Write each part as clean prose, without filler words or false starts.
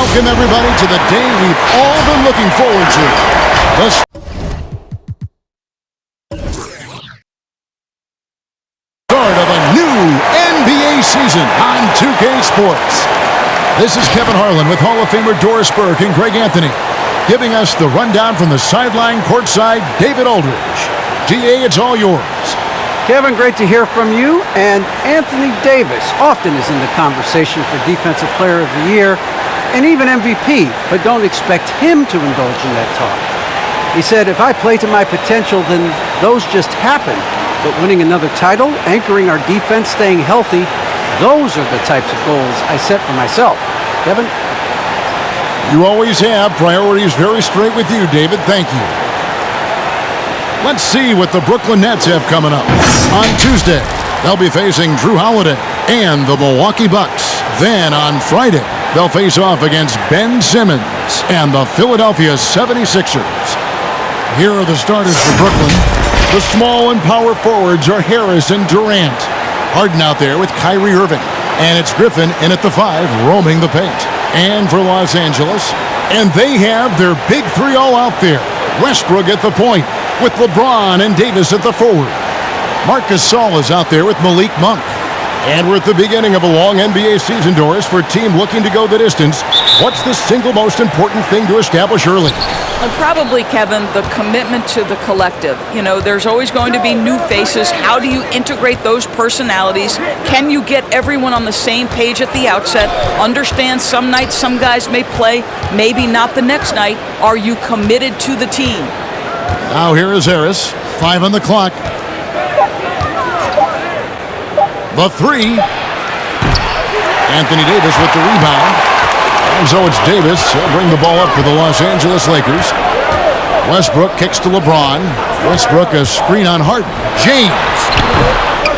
Welcome, everybody, to the day we've all been looking forward to. The start of a new NBA season on 2K Sports. This is Kevin Harlan with Hall of Famer Doris Burke and Greg Anthony, giving us the rundown from the sideline courtside, David Aldridge. DA, it's all yours. Kevin, great to hear from you. And Anthony Davis often is in the conversation for Defensive Player of the Year and even MVP, but don't expect him to indulge in that talk. He said, if I play to my potential, then those just happen. But winning another title, anchoring our defense, staying healthy, those are the types of goals I set for myself. Kevin? You always have priorities very straight with you, David. Thank you. Let's see what the Brooklyn Nets have coming up. On Tuesday, they'll be facing Drew Holiday and the Milwaukee Bucks. Then on Friday, they'll face off against Ben Simmons and the Philadelphia 76ers. Here are the starters for Brooklyn. The small and power forwards are Harris and Durant. Harden out there with Kyrie Irving. And it's Griffin in at the 5, roaming the paint. And for Los Angeles, and they have their big three all out there. Westbrook at the point, with LeBron and Davis at the forward. Marc Gasol is out there with Malik Monk. And we're at the beginning of a long NBA season, Doris, for a team looking to go the distance. What's the single most important thing to establish early? Probably, Kevin, the commitment to the collective. You know, there's always going to be new faces. How do you integrate those personalities? Can you get everyone on the same page at the outset? Understand some nights some guys may play, maybe not the next night. Are you committed to the team? Now here is Harris, 5 on the clock. The 3. Anthony Davis with the rebound. And so it's Davis. He'll bring the ball up for the Los Angeles Lakers. Westbrook kicks to LeBron. Westbrook a screen on Harden. James.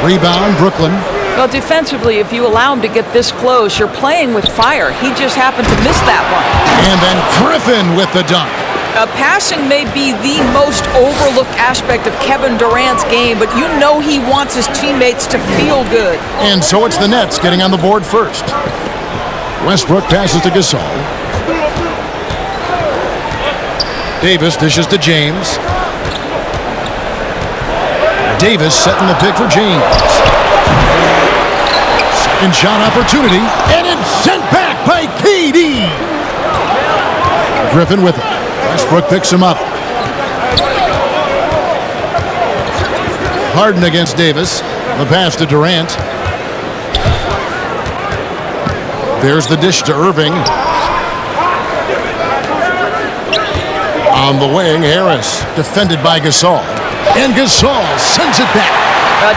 Rebound, Brooklyn. Well, defensively, if you allow him to get this close, you're playing with fire. He just happened to miss that one. And then Griffin with the dunk. Passing may be the most overlooked aspect of Kevin Durant's game, but you know he wants his teammates to feel good. And so it's the Nets getting on the board first. Westbrook passes to Gasol. Davis dishes to James. Davis setting the pick for James. Second shot opportunity, and it's sent back by KD. Griffin with it. Westbrook picks him up. Harden against Davis. The pass to Durant. There's the dish to Irving. On the wing, Harris. Defended by Gasol. And Gasol sends it back.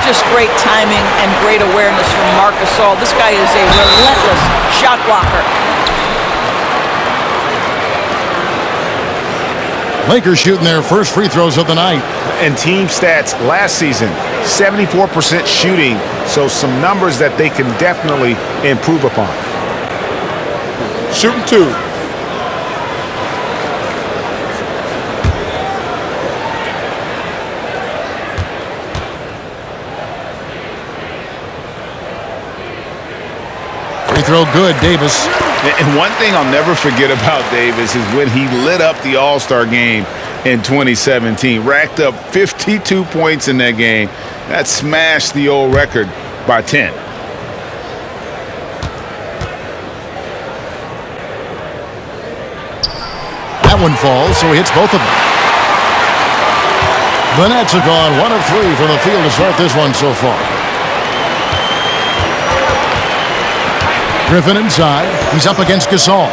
Just great timing and great awareness from Marc Gasol. This guy is a relentless shot blocker. Lakers shooting their first free throws of the night. And team stats last season, 74% shooting, so some numbers that they can definitely improve upon. Shooting 2. Free throw good, Davis. And one thing I'll never forget about Davis is when he lit up the All-Star game in 2017. Racked up 52 points in that game. That smashed the old record by 10. That one falls, so he hits both of them. The Nets have gone 1 of 3 from the field to start this one so far. Griffin inside. He's up against Gasol.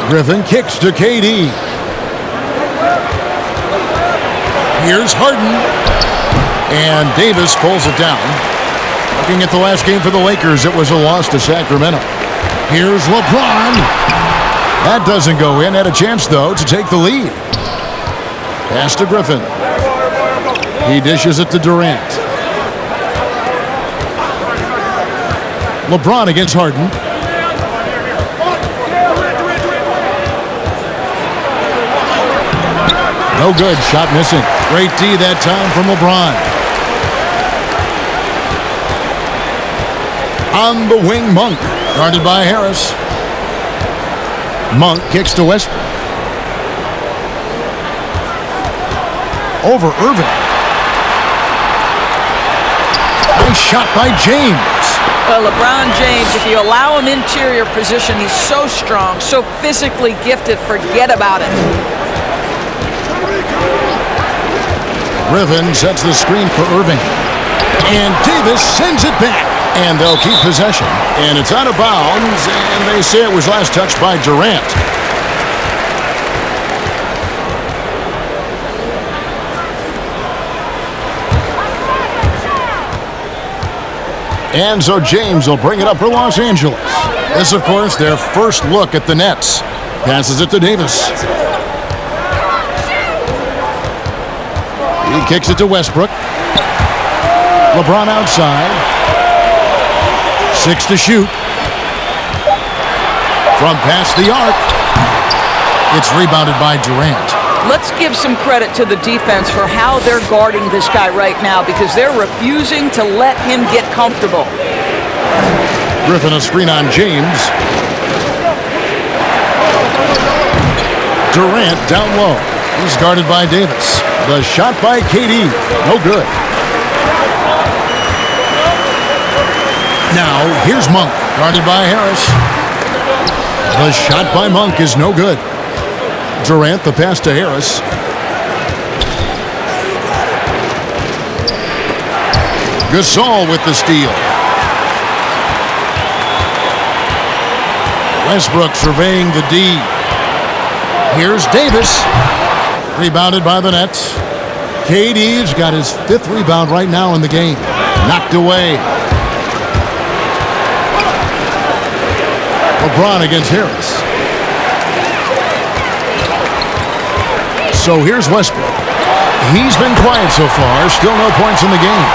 Griffin kicks to KD. Here's Harden. And Davis pulls it down. Looking at the last game for the Lakers, it was a loss to Sacramento. Here's LeBron. That doesn't go in. Had a chance, though, to take the lead. Pass to Griffin. He dishes it to Durant. LeBron against Harden. No good. Shot missing. Great D that time from LeBron. On the wing, Monk. Guarded by Harris. Monk kicks to Westbrook. Over Irving. Nice shot by James. Well, LeBron James, if you allow him interior position, he's so strong, so physically gifted, forget about it. Griffin sets the screen for Irving. And Davis sends it back. And they'll keep possession. And it's out of bounds, and they say it was last touched by Durant. And so James will bring it up for Los Angeles. This, of course, their first look at the Nets. Passes it to Davis. He kicks it to Westbrook. LeBron outside. 6 to shoot. From past the arc. It's rebounded by Durant. Let's give some credit to the defense for how they're guarding this guy right now because they're refusing to let him get comfortable. Griffin a screen on James. Durant down low. He's guarded by Davis. The shot by KD. No good. Now, here's Monk. Guarded by Harris. The shot by Monk is no good. Durant, the pass to Harris. Gasol with the steal. Westbrook surveying the D. Here's Davis. Rebounded by the Nets. KD's got his 5th rebound right now in the game. Knocked away. LeBron against Harris. So here's Westbrook. He's been quiet so far. Still no points in the game.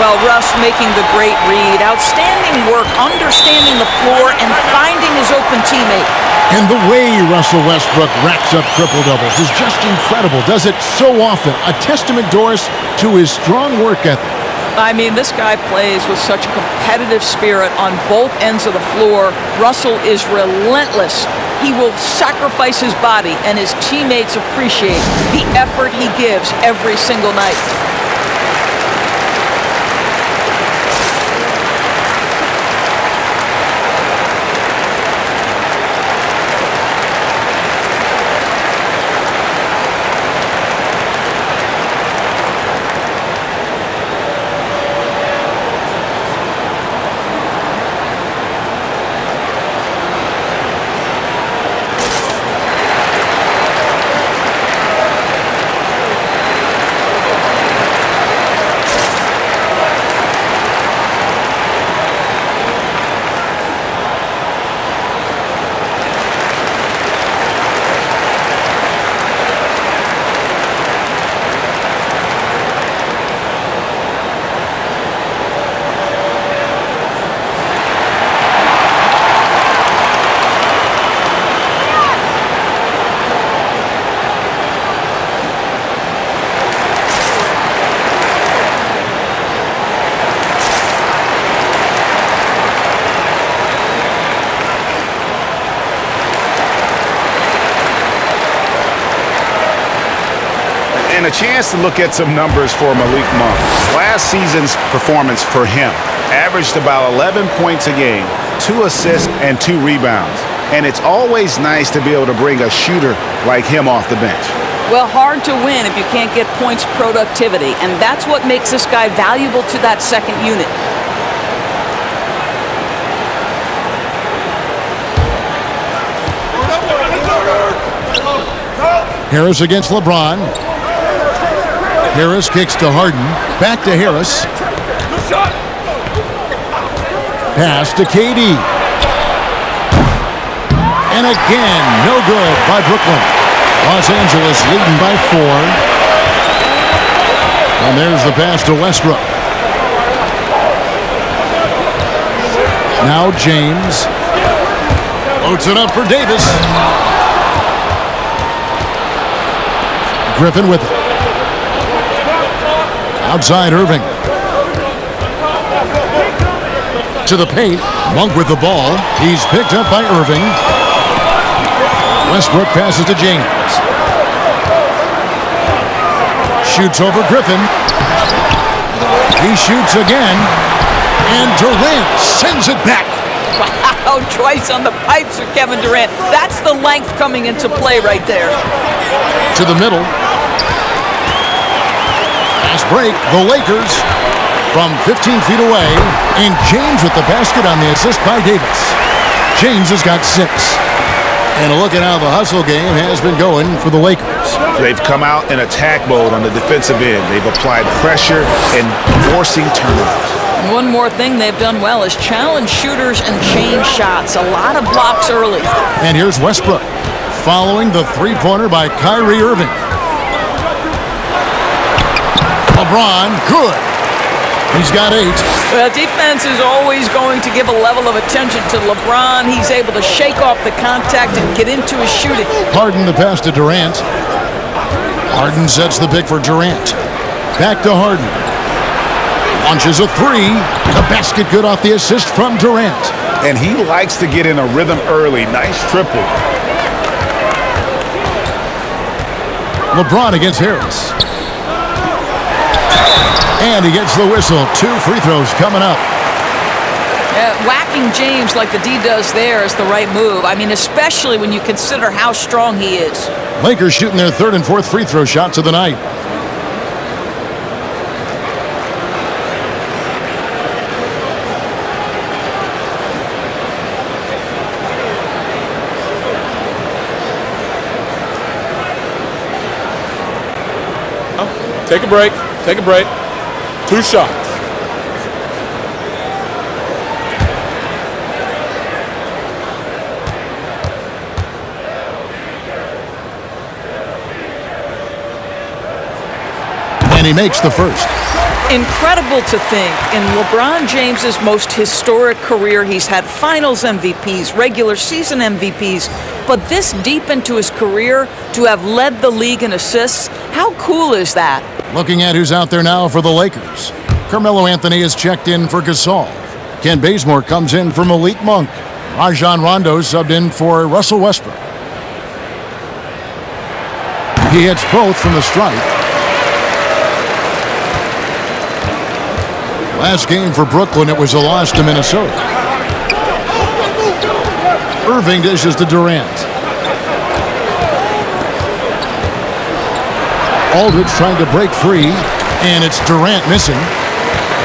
Well, Russ making the great read. Outstanding work, understanding the floor, and finding his open teammate. And the way Russell Westbrook racks up triple-doubles is just incredible. Does it so often. A testament, Doris, to his strong work ethic. I mean, this guy plays with such competitive spirit on both ends of the floor. Russell is relentless. He will sacrifice his body, and his teammates appreciate the effort he gives every single night. And a chance to look at some numbers for Malik Monk. Last season's performance for him averaged about 11 points a game, 2 assists, and 2 rebounds. And it's always nice to be able to bring a shooter like him off the bench. Well, hard to win if you can't get points productivity, and that's what makes this guy valuable to that second unit. Harris against LeBron. Harris kicks to Harden. Back to Harris. Pass to KD. And again, no good by Brooklyn. Los Angeles leading by 4. And there's the pass to Westbrook. Now James. Loads it up for Davis. Griffin with it. Outside Irving. To the paint. Monk with the ball. He's picked up by Irving. Westbrook passes to James. Shoots over Griffin. He shoots again. And Durant sends it back. Wow, twice on the pipes for Kevin Durant. That's the length coming into play right there. To the middle. Fast break. The Lakers from 15 feet away. And James with the basket on the assist by Davis. James has got 6. And a look at how the hustle game has been going for the Lakers. They've come out in attack mode on the defensive end. They've applied pressure and forcing turnovers. One more thing they've done well is challenge shooters and change shots. A lot of blocks early. And here's Westbrook following the three-pointer by Kyrie Irving. LeBron, good. He's got 8. Well, defense is always going to give a level of attention to LeBron. He's able to shake off the contact and get into his shooting. Harden the pass to Durant. Harden sets the pick for Durant. Back to Harden. Launches a 3. The basket good off the assist from Durant. And he likes to get in a rhythm early. Nice triple. LeBron against Harris. And he gets the whistle. 2 free throws coming up. Whacking James like the D does there is the right move. I mean, especially when you consider how strong he is. Lakers shooting their 3rd and 4th free throw shots of the night. Take a break. Take a break. 2 shots. And he makes the first. Incredible to think, in LeBron James's most historic career, he's had finals MVPs, regular season MVPs, but this deep into his career, to have led the league in assists, how cool is that? Looking at who's out there now for the Lakers. Carmelo Anthony is checked in for Gasol. Ken Bazemore comes in for Malik Monk. Rajon Rondo subbed in for Russell Westbrook. He hits both from the stripe. Last game for Brooklyn, it was a loss to Minnesota. Irving dishes to Durant. Aldridge trying to break free, and it's Durant missing.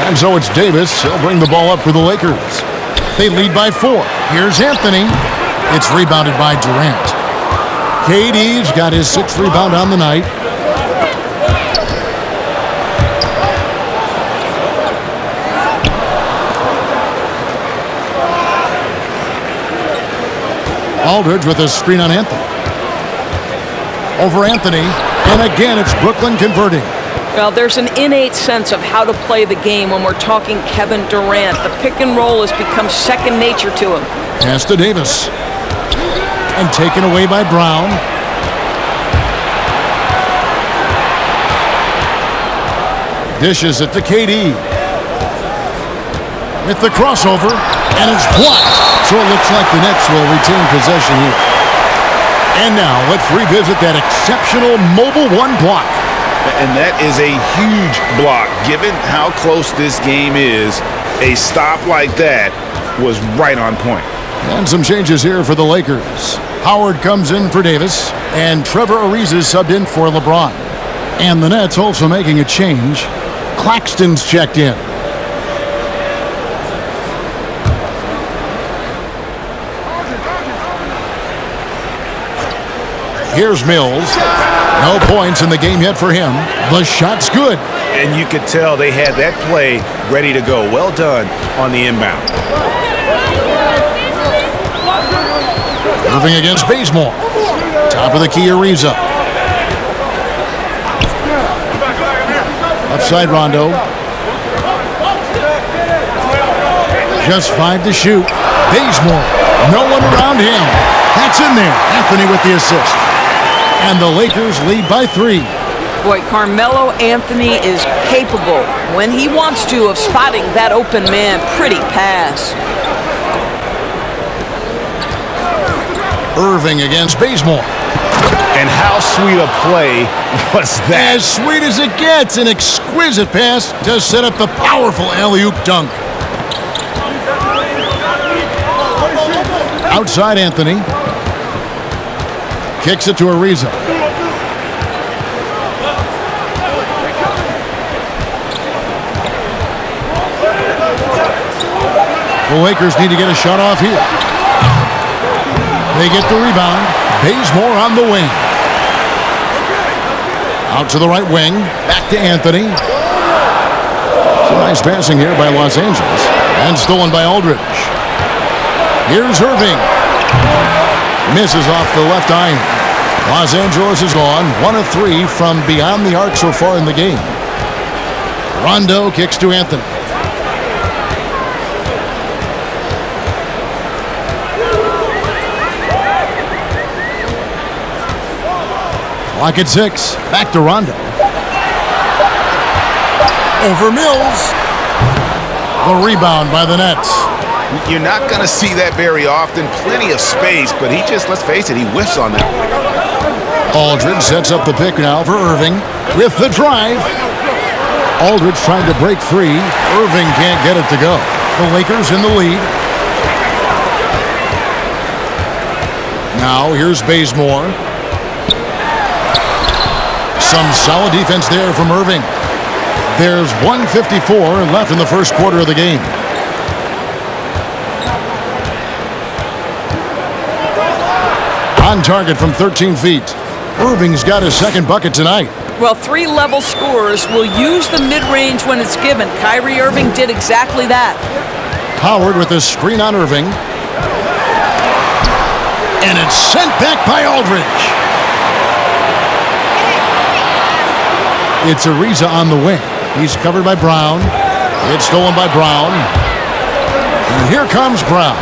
And so it's Davis. He'll bring the ball up for the Lakers. They lead by 4. Here's Anthony. It's rebounded by Durant. KD's got his 6th rebound on the night. Aldridge with a screen on Anthony. Over Anthony, and again it's Brooklyn converting. Well, there's an innate sense of how to play the game when we're talking Kevin Durant. The pick and roll has become second nature to him. Pass to Davis. And taken away by Brown. Dishes it to KD. With the crossover, and it's blocked. So it looks like the Nets will retain possession here. And now let's revisit that exceptional mobile 1 block. And that is a huge block. Given how close this game is, a stop like that was right on point. And some changes here for the Lakers. Howard comes in for Davis, and Trevor Ariza is subbed in for LeBron. And the Nets also making a change. Claxton's checked in. Here's Mills. No points in the game yet for him. The shot's good. And you could tell they had that play ready to go. Well done on the inbound. Moving against Bazemore. Top of the key, Ariza. Left side, Rondo. Just 5 to shoot. Bazemore. No one around him. That's in there. Anthony with the assist. And the Lakers lead by 3. Boy, Carmelo Anthony is capable, when he wants to, of spotting that open man. Pretty pass. Irving against Bazemore. And how sweet a play was that? As sweet as it gets, an exquisite pass to set up the powerful alley-oop dunk. Outside Anthony. Kicks it to Ariza. The Lakers need to get a shot off here. They get the rebound. Bazemore on the wing. Out to the right wing. Back to Anthony. Some nice passing here by Los Angeles. And stolen by Aldridge. Here's Irving. Misses off the left iron. Los Angeles is gone 1 of 3 from beyond the arc so far in the game. Rondo kicks to Anthony. Clock at 6. Back to Rondo. Over Mills. The rebound by the Nets. You're not going to see that very often. Plenty of space, but he just, let's face it, he whiffs on that. Aldridge sets up the pick now for Irving with the drive. Aldridge trying to break free. Irving can't get it to go. The Lakers in the lead. Now here's Bazemore. Some solid defense there from Irving. There's 1:54 left in the first quarter of the game. On target from 13 feet. Irving's got his second bucket tonight. Well, 3-level scorers will use the mid-range when it's given. Kyrie Irving did exactly that. Howard with a screen on Irving. And it's sent back by Aldridge. It's Ariza on the wing. He's covered by Brown. It's stolen by Brown. And here comes Brown,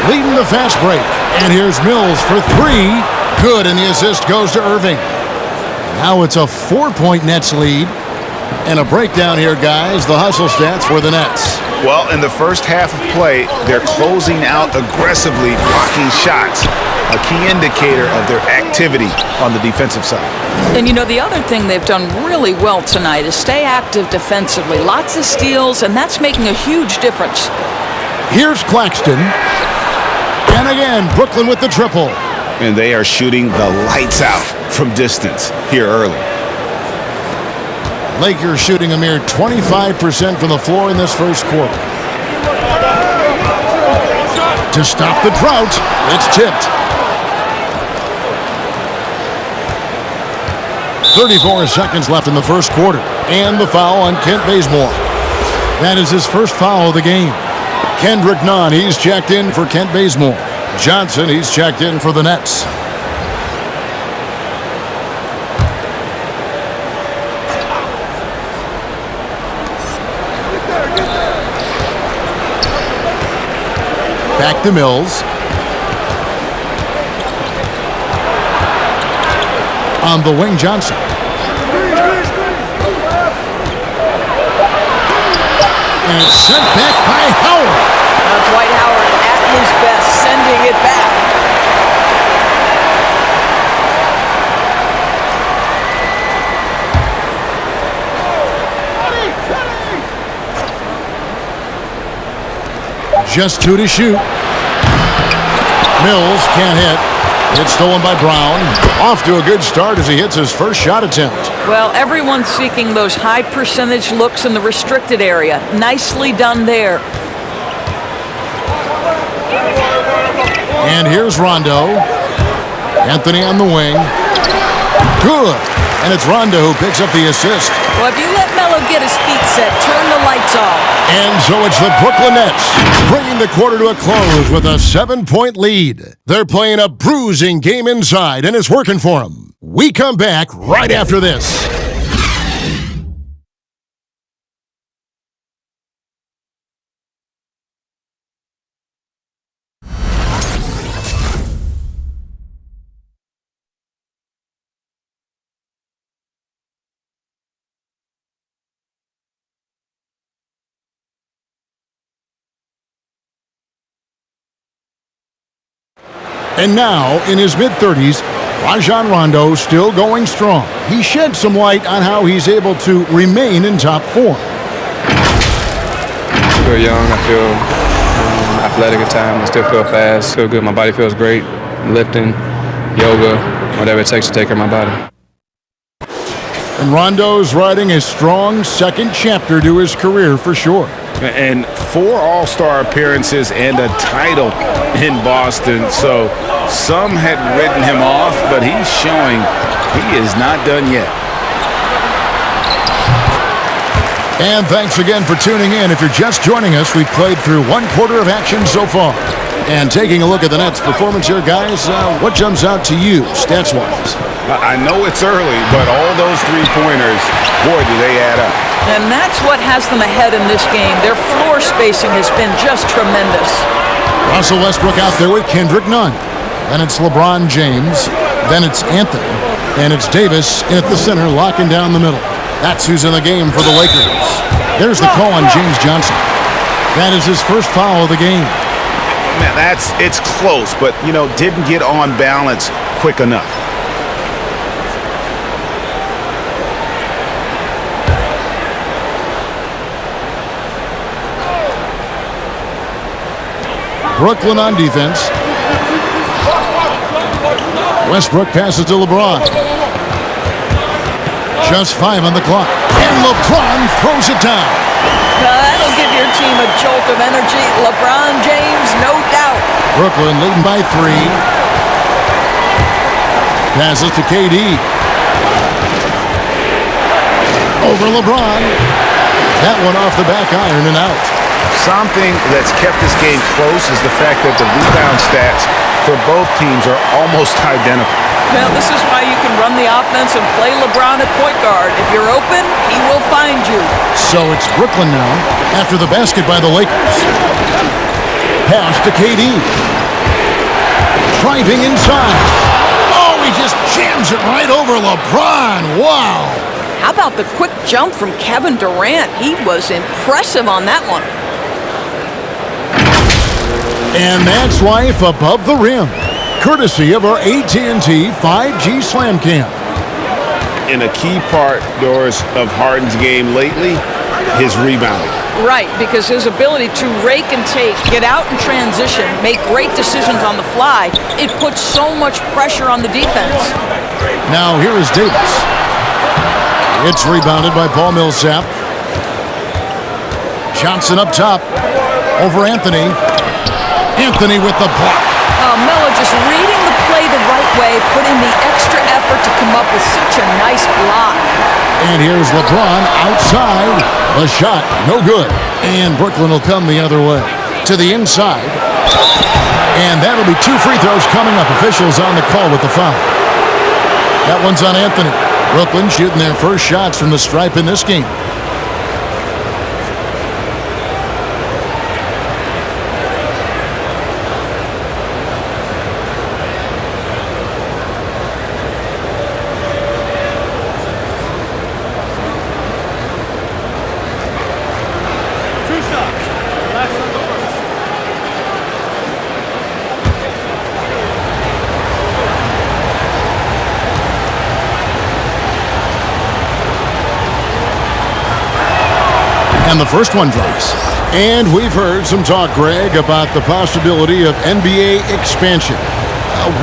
leading the fast break. And here's Mills for 3. Good, and the assist goes to Irving. Now it's a 4-point Nets lead. And a breakdown here, guys. The hustle stats for the Nets. Well, in the first half of play, they're closing out aggressively, blocking shots. A key indicator of their activity on the defensive side. And you know, the other thing they've done really well tonight is stay active defensively. Lots of steals, and that's making a huge difference. Here's Claxton. And again, Brooklyn with the triple. And they are shooting the lights out from distance here early. Lakers shooting a mere 25% from the floor in this first quarter. To stop the drought, it's tipped. 34 seconds left in the first quarter. And the foul on Kent Bazemore. That is his first foul of the game. Kendrick Nunn, he's checked in for Kent Bazemore. Johnson, he's checked in for the Nets. Back to Mills. On the wing, Johnson. And it's sent back by Howard. Dwight Howard at his best, sending it back. Just 2 to shoot. Mills can't hit. It's stolen by Brown. Off to a good start as he hits his first shot attempt. Well, everyone's seeking those high percentage looks in the restricted area. Nicely done there. And here's Rondo. Anthony on the wing. Good. And it's Rondo who picks up the assist. Well, if you let Melo get his feet set, turn the lights off. And so it's the Brooklyn Nets bringing the quarter to a close with a 7-point lead. They're playing a bruising game inside, and it's working for them. We come back right after this. And now, in his mid-30s, Rondo still going strong. He shed some light on how he's able to remain in top form. I feel young. I feel athletic at times. I still feel fast. Feel good. My body feels great. Lifting, yoga, whatever it takes to take care of my body. And Rondo's writing a strong second chapter to his career for sure. And 4 All-Star appearances and a title in Boston. So some had written him off, but he's showing he is not done yet. And thanks again for tuning in. If you're just joining us, we've played through 1/4 of action so far. And taking a look at the Nets' performance here, guys, what jumps out to you, stats-wise? I know it's early, but all those three-pointers, boy, do they add up. And that's what has them ahead in this game. Their floor spacing has been just tremendous. Russell Westbrook out there with Kendrick Nunn. Then it's LeBron James. Then it's Anthony. And it's Davis in at the center, locking down the middle. That's who's in the game for the Lakers. There's the call on James Johnson. That is his first foul of the game. Man, it's close, but, didn't get on balance quick enough. Brooklyn on defense. Westbrook passes to LeBron. Just 5 on the clock. And LeBron throws it down. That'll give your team a jolt of energy. LeBron James, no doubt. Brooklyn leading by 3. Passes to KD. Over LeBron. That one off the back iron and out. Something that's kept this game close is the fact that the rebound stats for both teams are almost identical. Well, this is why you can run the offense and play LeBron at point guard. If you're open, he will find you. So it's Brooklyn now after the basket by the Lakers. Pass to KD. Driving inside. Oh, he just jams it right over LeBron. Wow. How about the quick jump from Kevin Durant? He was impressive on that one. And that's life above the rim, courtesy of our AT&T 5G Slam Cam. In a key part, Doris, of Harden's game lately, his rebounding. Right, because his ability to rake and take, get out in transition, make great decisions on the fly, it puts so much pressure on the defense. Now here is Davis. It's rebounded by Paul Millsap. Johnson up top over Anthony. Anthony with the block. Melo just reading the play the right way, putting the extra effort to come up with such a nice block. And here's LeBron outside. The shot, no good. And Brooklyn will come the other way to the inside. And that'll be 2 free throws coming up. Officials on the call with the foul. That one's on Anthony. Brooklyn shooting their first shots from the stripe in this game. And the first one drops. And we've heard some talk, Greg, about the possibility of NBA expansion.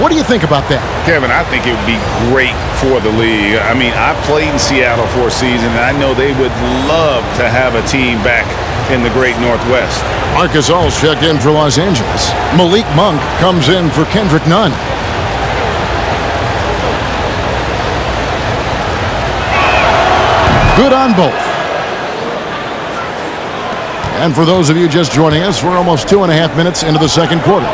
What do you think about that? Kevin, I think it would be great for the league. I mean, I played in Seattle for a season, and I know they would love to have a team back in the great Northwest. Marcus All's checked in for Los Angeles. Malik Monk comes in for Kendrick Nunn. Good on both. And for those of you just joining us, we're almost 2.5 minutes into the second quarter.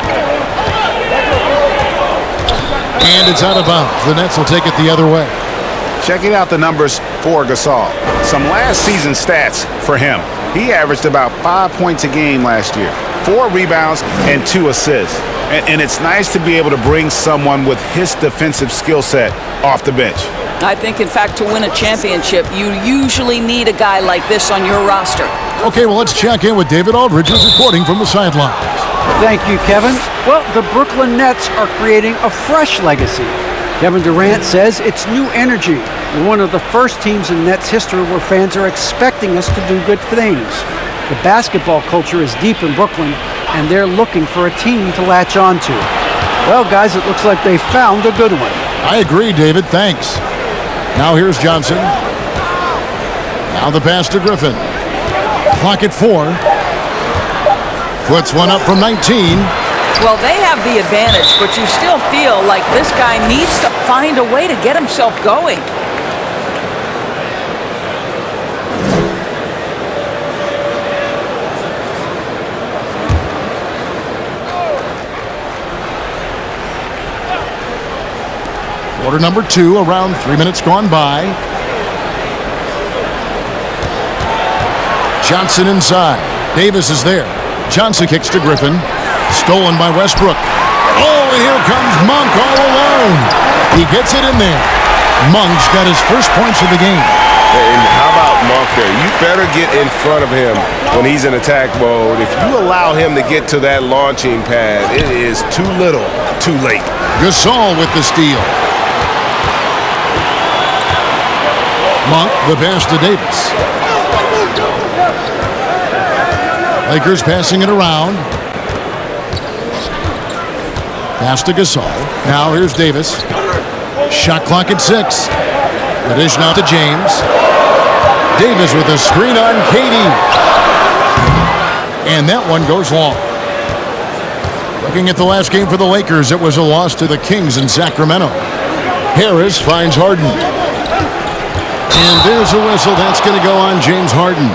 And it's out of bounds. The Nets will take it the other way. Checking out the numbers for Gasol. Some last season stats for him. He averaged about 5 points a game last year, 4 rebounds and 2 assists. And it's nice to be able to bring someone with his defensive skill set off the bench. I think, in fact, to win a championship, you usually need a guy like this on your roster. Okay, well, let's check in with David Aldridge, who's reporting from the sidelines. Thank you, Kevin. Well, the Brooklyn Nets are creating a fresh legacy. Kevin Durant says it's new energy. We're one of the first teams in Nets history where fans are expecting us to do good things. The basketball culture is deep in Brooklyn, and they're looking for a team to latch on to. Well, guys, it looks like they found a good one. I agree, David. Thanks. Now here's Johnson. Now the pass to Griffin. Clock at 4. Puts one up from 19. Well, they have the advantage, but you still feel like this guy needs to find a way to get himself going. Quarter number 2, around 3 minutes gone by. Johnson inside. Davis is there. Johnson kicks to Griffin. Stolen by Westbrook. Oh, and here comes Monk all alone. He gets it in there. Monk's got his first points of the game. And how about Monk there? You better get in front of him when he's in attack mode. If you allow him to get to that launching pad, it is too little, too late. Gasol with the steal. Monk, the pass to Davis. Lakers passing it around. Pass to Gasol. Now here's Davis. Shot clock at 6. The dish now to James. Davis with a screen on Katie. And that one goes long. Looking at the last game for the Lakers, it was a loss to the Kings in Sacramento. Harris finds Harden. And there's a whistle. That's going to go on James Harden.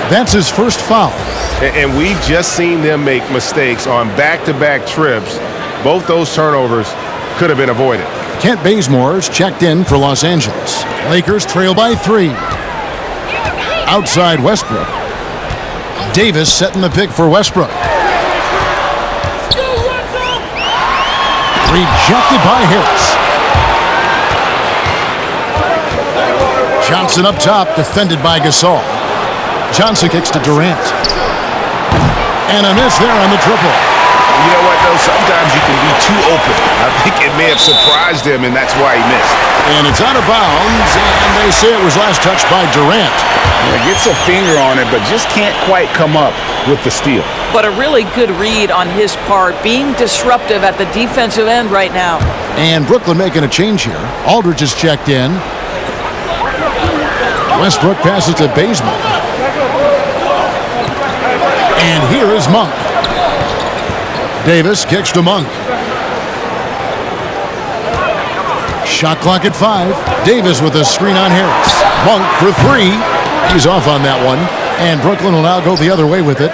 That's his first foul. And we've just seen them make mistakes on back-to-back trips. Both those turnovers could have been avoided. Kent Bazemore's checked in for Los Angeles. Lakers trail by 3. Outside Westbrook. Davis setting the pick for Westbrook. Rejected by Harris. Johnson up top, defended by Gasol. Johnson kicks to Durant. And a miss there on the triple. You know what, though? Sometimes you can be too open. I think it may have surprised him, and that's why he missed. And it's out of bounds, and they say it was last touched by Durant. Yeah, gets a finger on it, but just can't quite come up with the steal. But a really good read on his part, being disruptive at the defensive end right now. And Brooklyn making a change here. Aldridge is checked in. Westbrook passes to Bazemore. And here is Monk. Davis kicks to Monk. Shot clock at 5. Davis with a screen on Harris. Monk for 3. He's off on that one. And Brooklyn will now go the other way with it.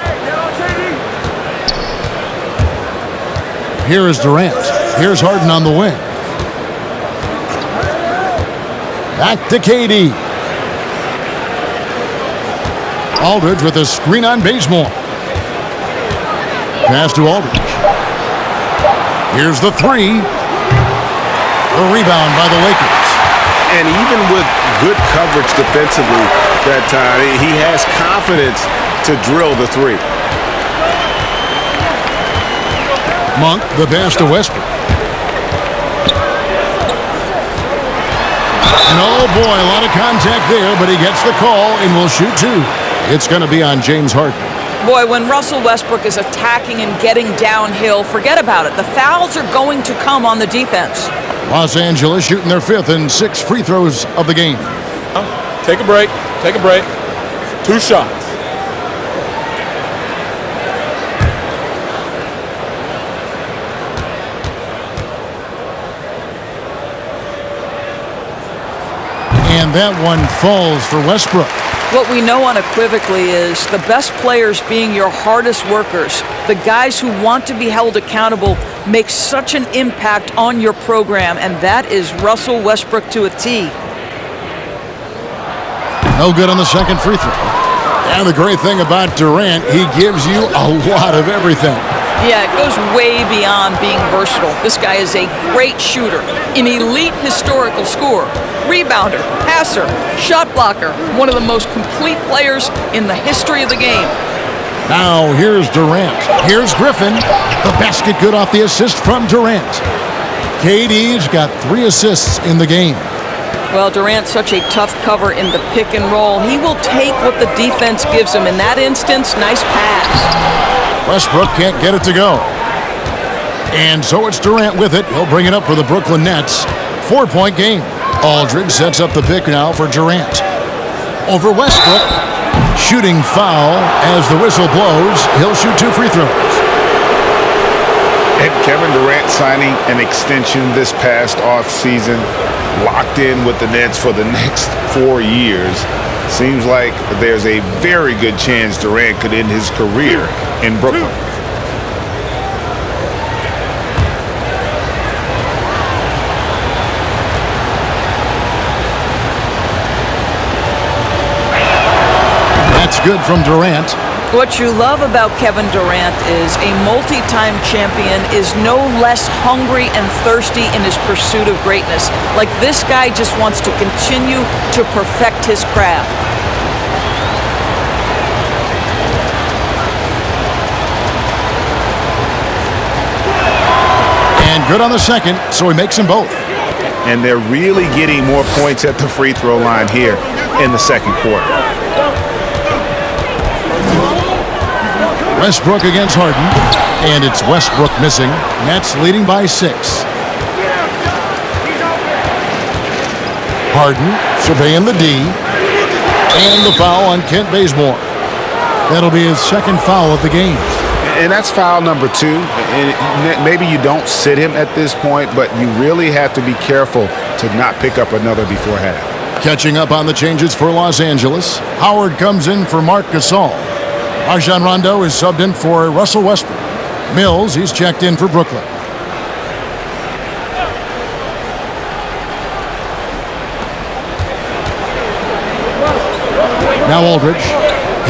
Here is Durant. Here's Harden on the wing. Back to KD. Aldridge with a screen on Bazemore. Pass to Aldridge. Here's the 3. A rebound by the Lakers. And even with good coverage defensively that time, he has confidence to drill the 3. Monk, the pass to Westbrook. And oh boy, a lot of contact there, but he gets the call and will shoot 2. It's going to be on James Harden. Boy, when Russell Westbrook is attacking and getting downhill, forget about it. The fouls are going to come on the defense. Los Angeles shooting their 5th and 6th free throws of the game. Take a break. Take a break. 2 shots. And that one falls for Westbrook. What we know unequivocally is the best players being your hardest workers, the guys who want to be held accountable, make such an impact on your program, and that is Russell Westbrook to a T. No good on the second free throw. And the great thing about Durant, he gives you a lot of everything. Yeah, it goes way beyond being versatile. This guy is a great shooter, an elite historical scorer, rebounder, passer, shot blocker, one of the most complete players in the history of the game. Now here's Durant. Here's Griffin. The basket good off the assist from Durant. KD's got 3 assists in the game. Well, Durant's such a tough cover in the pick and roll. He will take what the defense gives him. In that instance, nice pass. Westbrook can't get it to go. And so it's Durant with it. He'll bring it up for the Brooklyn Nets. 4-point game. Aldridge sets up the pick now for Durant. Over Westbrook. Shooting foul as the whistle blows. He'll shoot 2 free throws. And Kevin Durant signing an extension this past offseason, locked in with the Nets for the next 4 years. Seems like there's a very good chance Durant could end his career in Brooklyn. That's good from Durant. What you love about Kevin Durant is a multi-time champion is no less hungry and thirsty in his pursuit of greatness. Like this guy just wants to continue to perfect his craft. And good on the second, so he makes them both. And they're really getting more points at the free throw line here in the second quarter. Westbrook against Harden, and it's Westbrook missing. Nets leading by 6. Harden surveying the D, and the foul on Kent Bazemore. That'll be his second foul of the game. And that's foul number 2. And maybe you don't sit him at this point, but you really have to be careful to not pick up another before half. Catching up on the changes for Los Angeles, Howard comes in for Marc Gasol. Rondo is subbed in for Russell Westbrook. Mills, he's checked in for Brooklyn. Now Aldridge.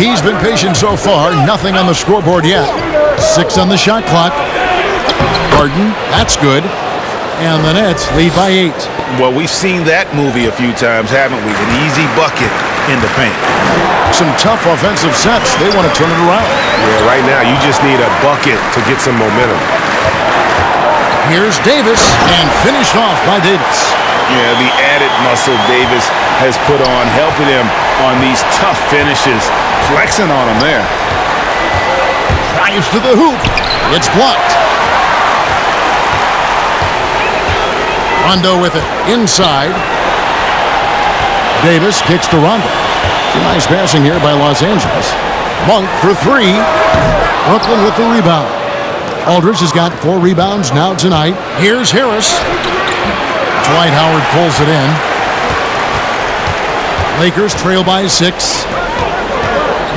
He's been patient so far. Nothing on the scoreboard yet. 6 on the shot clock. Harden, that's good. And the Nets lead by 8. Well, we've seen that movie a few times, haven't we? An easy bucket in the paint. Some tough offensive sets. They want to turn it around. Yeah, right now you just need a bucket to get some momentum. Here's Davis, and finished off by Davis. Yeah, the added muscle Davis has put on, helping him on these tough finishes, flexing on him there. Drives to the hoop. It's blocked. Rondo with it inside. Davis kicks to Rondo. Some nice passing here by Los Angeles. Monk for 3. Brooklyn with the rebound. Aldridge has got 4 rebounds now tonight. Here's Harris. Dwight Howard pulls it in. Lakers trail by 6.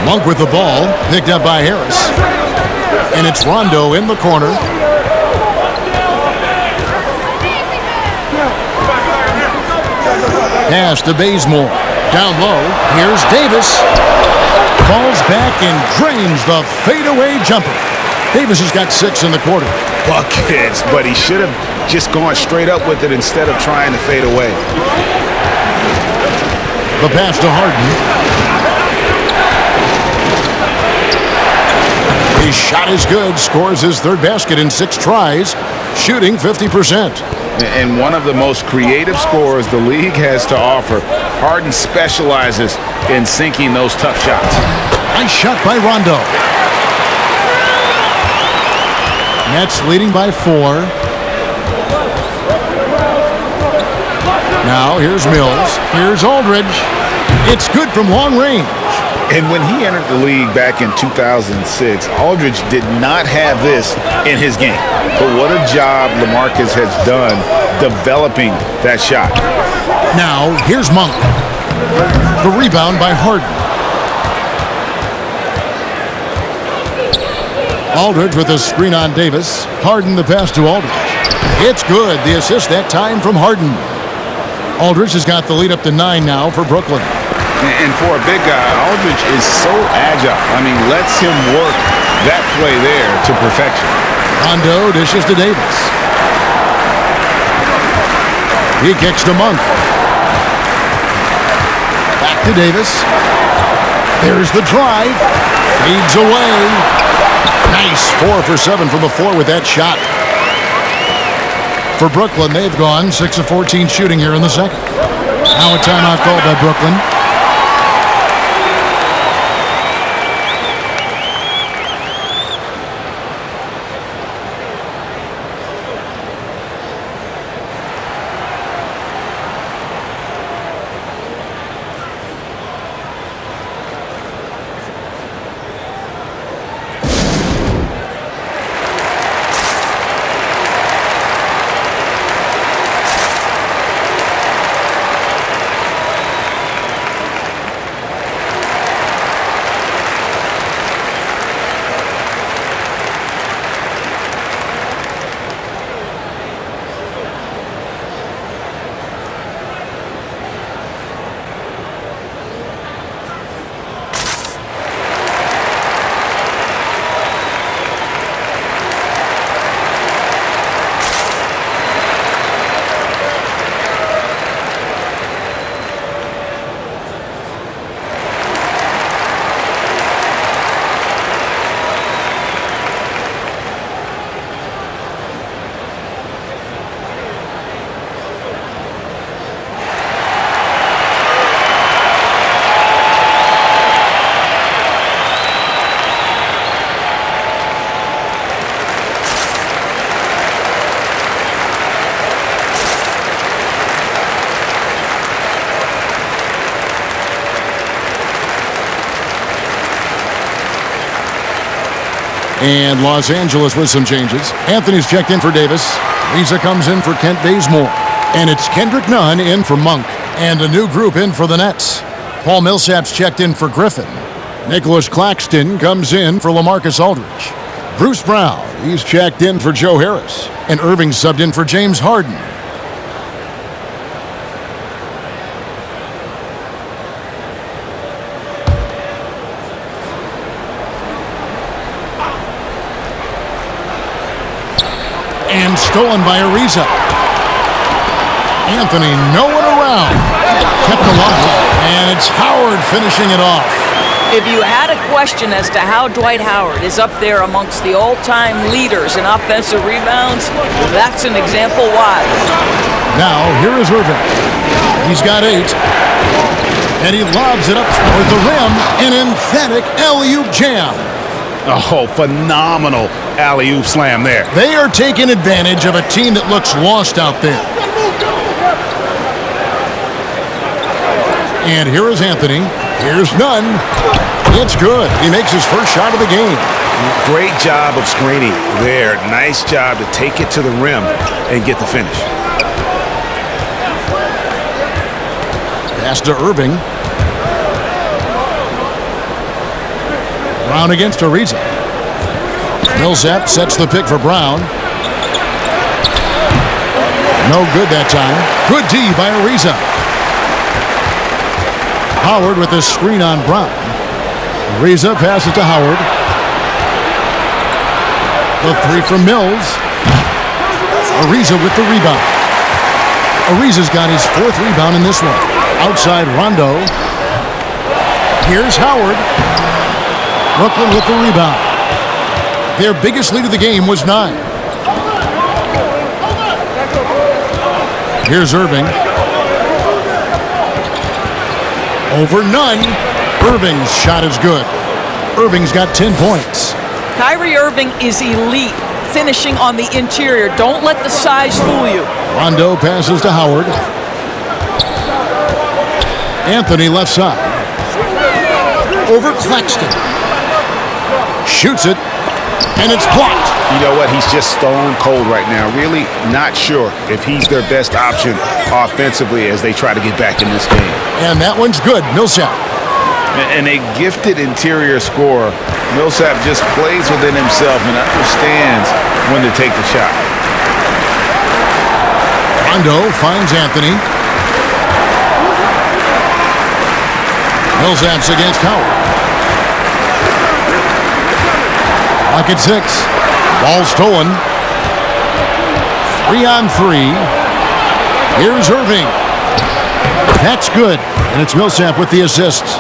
Monk with the ball, picked up by Harris. And it's Rondo in the corner. Pass to Bazemore. Down low, here's Davis. Falls back and drains the fadeaway jumper. Davis has got 6 in the quarter. Buckets, but he should have just gone straight up with it instead of trying to fade away. The pass to Harden. His shot is good, scores his 3rd basket in 6 tries, shooting 50%. And one of the most creative scorers the league has to offer. Harden specializes in sinking those tough shots. Nice shot by Rondo. Nets leading by 4. Now here's Mills. Here's Aldridge. It's good from long range. And when he entered the league back in 2006, Aldridge did not have this in his game. But what a job LaMarcus has done developing that shot. Now, here's Monk. The rebound by Harden. Aldridge with a screen on Davis. Harden the pass to Aldridge. It's good. The assist that time from Harden. Aldridge has got the lead up to 9 now for Brooklyn. And for a big guy, Aldridge is so agile. I mean, lets him work that play there to perfection. Rondo dishes to Davis. He kicks to Monk. Back to Davis. There's the drive. Fades away. Nice. 4 for 7 from the floor with that shot. For Brooklyn, they've gone 6 of 14 shooting here in the second. Now a timeout called by Brooklyn. And Los Angeles with some changes. Anthony's checked in for Davis. Lisa comes in for Kent Bazemore. And it's Kendrick Nunn in for Monk. And a new group in for the Nets. Paul Millsap's checked in for Griffin. Nicholas Claxton comes in for LaMarcus Aldridge. Bruce Brown, he's checked in for Joe Harris. And Irving subbed in for James Harden. And stolen by Ariza. Anthony nowhere around. Kept alive. And it's Howard finishing it off. If you had a question as to how Dwight Howard is up there amongst the all-time leaders in offensive rebounds, that's an example why. Now, here is Irving. He's got 8. And he lobs it up toward the rim. An emphatic alley-oop jam. Oh, phenomenal alley-oop slam there. They are taking advantage of a team that looks lost out there. And here is Anthony. Here's Nunn. It's good. He makes his first shot of the game. Great job of screening there. Nice job to take it to the rim and get the finish. Pass to Irving. Brown against Ariza. Millsap sets the pick for Brown. No good that time. Good D by Ariza. Howard with a screen on Brown. Ariza passes to Howard. The 3 from Mills. Ariza with the rebound. Ariza's got his 4th rebound in this one. Outside Rondo. Here's Howard. Brooklyn with the rebound. Their biggest lead of the game was 9. Here's Irving. Over Nunn. Irving's shot is good. Irving's got 10 points. Kyrie Irving is elite, finishing on the interior. Don't let the size fool you. Rondo passes to Howard. Anthony left side. Over Claxton. Shoots it, and it's blocked. You know what? He's just stone cold right now. Really not sure if he's their best option offensively as they try to get back in this game. And that one's good. Millsap. And a gifted interior scorer. Millsap just plays within himself and understands when to take the shot. Rondo finds Anthony. Millsap's against Howard. Lock at 6. Ball stolen. 3 on 3. Here's Irving. That's good. And it's Millsap with the assists.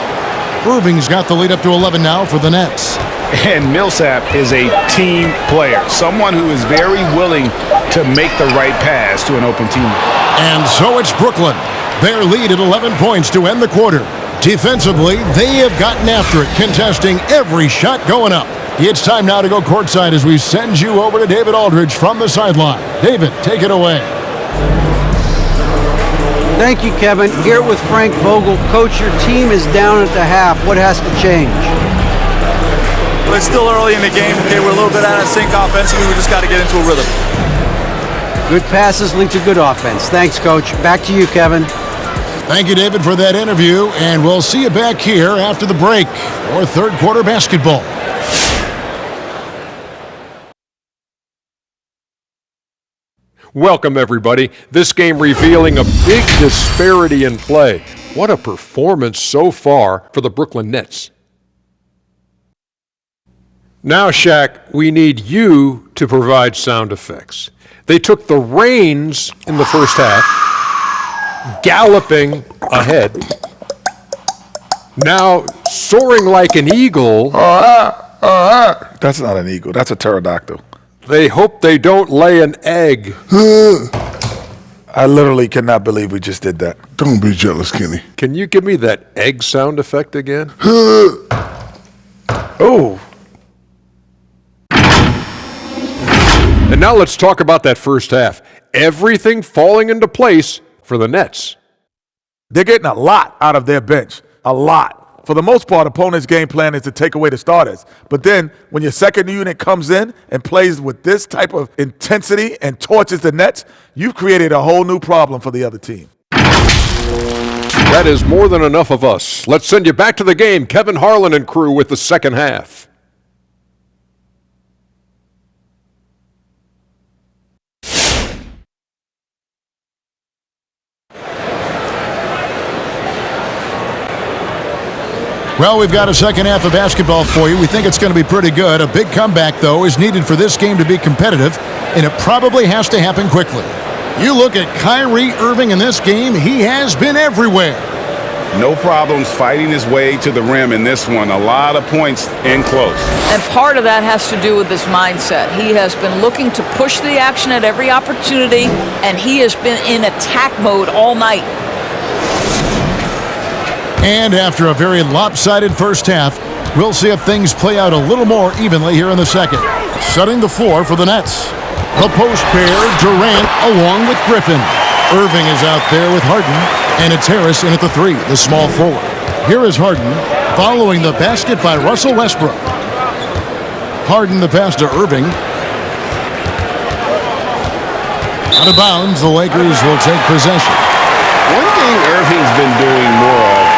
Irving's got the lead up to 11 now for the Nets. And Millsap is a team player, someone who is very willing to make the right pass to an open teammate. And so it's Brooklyn. Their lead at 11 points to end the quarter. Defensively, they have gotten after it, contesting every shot going up. It's time now to go courtside as we send you over to David Aldridge from the sideline. David, take it away. Thank you, Kevin. Here with Frank Vogel. Coach, your team is down at the half. What has to change? Well, it's still early in the game. Okay, we're a little bit out of sync offensively. We just got to get into a rhythm. Good passes lead to good offense. Thanks, Coach. Back to you, Kevin. Thank you, David, for that interview, and we'll see you back here after the break for third quarter basketball. Welcome, everybody. This game revealing a big disparity in play. What a performance so far for the Brooklyn Nets. Now, Shaq, we need you to provide sound effects. They took the reins in the first half, galloping ahead. Now, soaring like an eagle. That's not an eagle. That's a pterodactyl. They hope they don't lay an egg. I literally cannot believe we just did that. Don't be jealous, Kenny. Can you give me that egg sound effect again? Oh. And now let's talk about that first half. Everything falling into place for the Nets. They're getting a lot out of their bench. A lot. For the most part, opponents' game plan is to take away the starters. But then when your second unit comes in and plays with this type of intensity and torches the Nets, you've created a whole new problem for the other team. That is more than enough of us. Let's send you back to the game. Kevin Harlan and crew with the second half. Well, we've got a second half of basketball for you. We think it's going to be pretty good. A big comeback, though, is needed for this game to be competitive, and it probably has to happen quickly. You look at Kyrie Irving in this game, he has been everywhere. No problems fighting his way to the rim in this one. A lot of points in close. And part of that has to do with his mindset. He has been looking to push the action at every opportunity, and he has been in attack mode all night. And after a very lopsided first half, we'll see if things play out a little more evenly here in the second. Setting the floor for the Nets. The post pair, Durant along with Griffin. Irving is out there with Harden, and it's Harris in at the three, the small forward. Here is Harden, following the basket by Russell Westbrook. Harden the pass to Irving. Out of bounds, the Lakers will take possession. One thing Irving's been doing more of,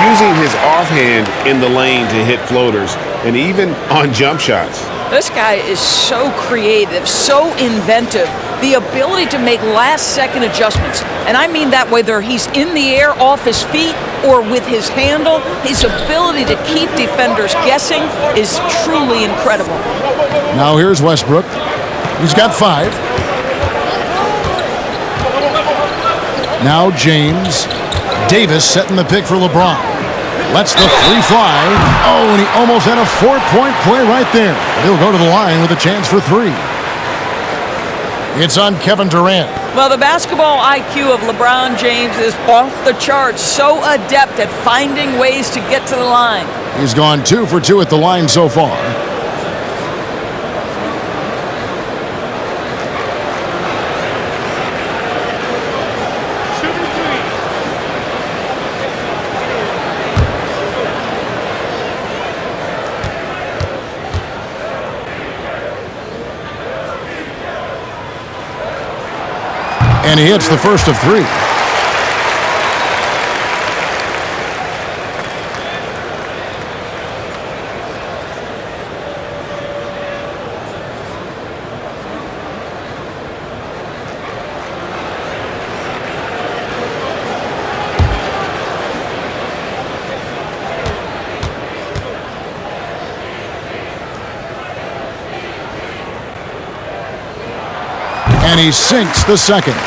using his offhand in the lane to hit floaters and even on jump shots. This guy is so creative, so inventive. The ability to make last-second adjustments. And I mean that whether he's in the air, off his feet, or with his handle, his ability to keep defenders guessing is truly incredible. Now here's Westbrook. He's got 5. Now James. Davis setting the pick for LeBron. Lets the three fly. Oh, and he almost had a 4-point play right there. He'll go to the line with a chance for 3. It's on Kevin Durant. Well, the basketball IQ of LeBron James is off the charts. So adept at finding ways to get to the line. He's gone 2 for 2 at the line so far. And he hits the first of 3. And he sinks the second.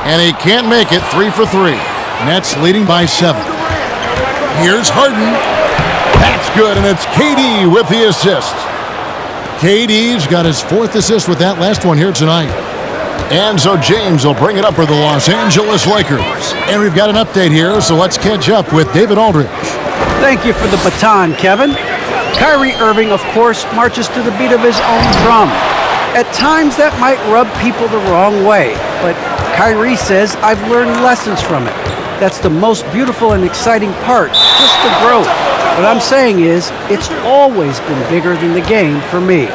And he can't make it. 3 for 3. Nets leading by 7. Here's Harden. That's good, and it's KD with the assist. KD's got his 4th assist with that last one here tonight. And so James will bring it up for the Los Angeles Lakers. And we've got an update here, so let's catch up with David Aldridge. Thank you for the baton, Kevin. Kyrie Irving, of course, marches to the beat of his own drum. At times, that might rub people the wrong way, but Kyrie says, I've learned lessons from it. That's the most beautiful and exciting part, just the growth. What I'm saying is, it's always been bigger than the game for me.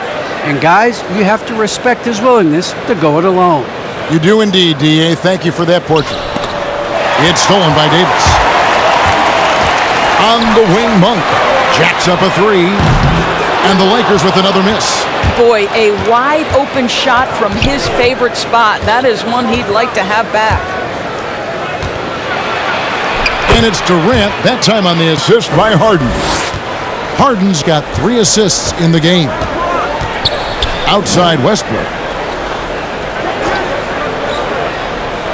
And guys, you have to respect his willingness to go it alone. You do indeed, D.A. Thank you for that portrait. It's stolen by Davis. On the wing, Monk jacks up a 3. And the Lakers with another miss. Boy, a wide open shot from his favorite spot. That is one he'd like to have back. And it's Durant, that time on the assist by Harden. Harden's got 3 assists in the game. Outside Westbrook.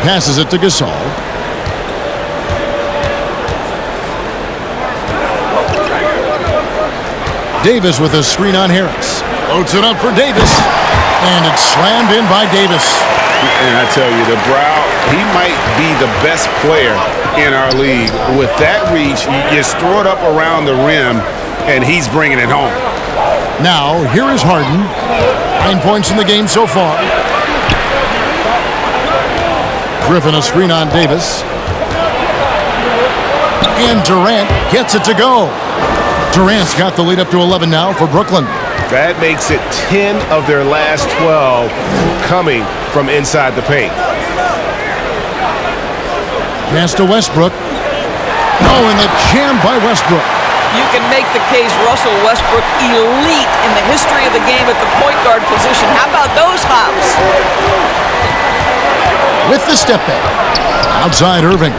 Passes it to Gasol. Davis with a screen on Harris. Loads it up for Davis. And it's slammed in by Davis. And I tell you, the brow, he might be the best player in our league. With that reach, you just throw it up around the rim, and he's bringing it home. Now, here is Harden. 9 points in the game so far. Griffin a screen on Davis. And Durant gets it to go. Durant's got the lead up to 11 now for Brooklyn. That makes it 10 of their last 12 coming from inside the paint. Pass to Westbrook. Oh, and the jam by Westbrook. You can make the case Russell Westbrook elite in the history of the game at the point guard position. How about those hops? With the step back. Outside Irving.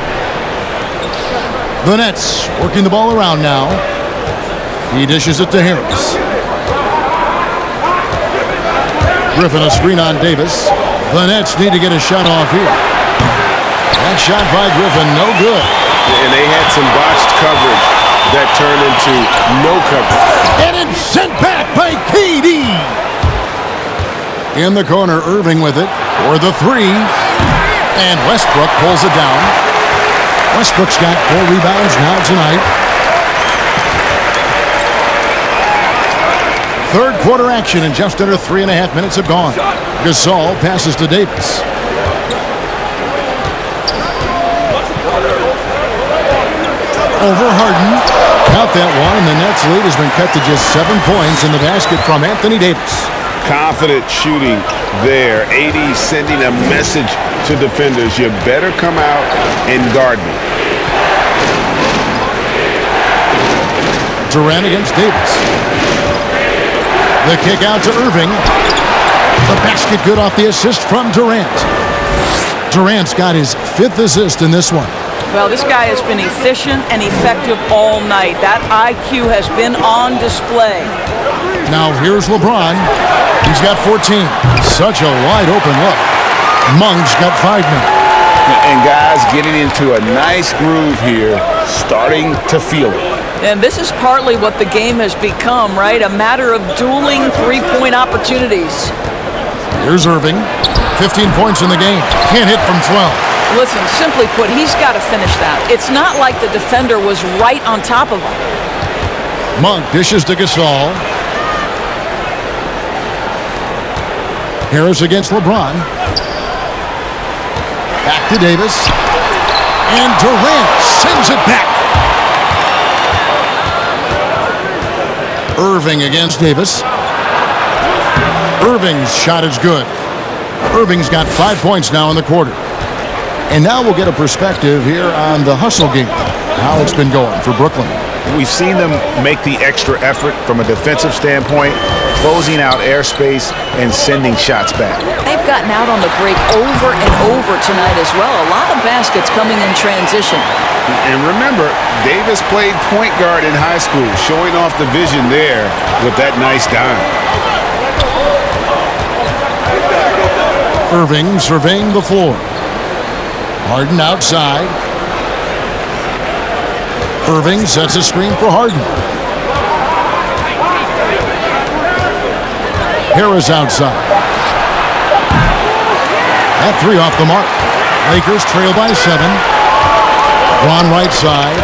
The Nets working the ball around now. He dishes it to Harris. Griffin a screen on Davis. The Nets need to get a shot off here. That shot by Griffin, no good. And they had some botched coverage that turned into no coverage. And it's sent back by KD. In the corner, Irving with it for the 3. And Westbrook pulls it down. Westbrook's got 4 rebounds now tonight. Third quarter action, and just under 3.5 minutes have gone. Gasol passes to Davis. Over Harden. Count that one, and the Nets lead has been cut to just 7 points in the basket from Anthony Davis. Confident shooting there. AD sending a message to defenders. You better come out and guard me. Durant against Davis. The kick out to Irving. The basket good off the assist from Durant. Durant's got his 5th assist in this one. Well, this guy has been efficient and effective all night. That IQ has been on display. Now here's LeBron. He's got 14. Such a wide open look. Monk's got 5 now. And guys getting into a nice groove here, starting to feel it. And this is partly what the game has become, right? A matter of dueling 3-point opportunities. Here's Irving. 15 points in the game. Can't hit from 12. Listen, simply put, he's got to finish that. It's not like the defender was right on top of him. Monk dishes to Gasol. Harris against LeBron. Back to Davis. And Durant sends it back. Irving against Davis. Irving's shot is good. Irving's got 5 points now in the quarter. And now we'll get a perspective here on the hustle game, how it's been going for Brooklyn. We've seen them make the extra effort from a defensive standpoint, closing out airspace and sending shots back. They've gotten out on the break over and over tonight as well. A lot of baskets coming in transition. And remember, Davis played point guard in high school, showing off the vision there with that nice dime. Irving surveying the floor. Harden outside. Irving sets a screen for Harden. Harris outside. That three off the mark. Lakers trail by 7. LeBron right side.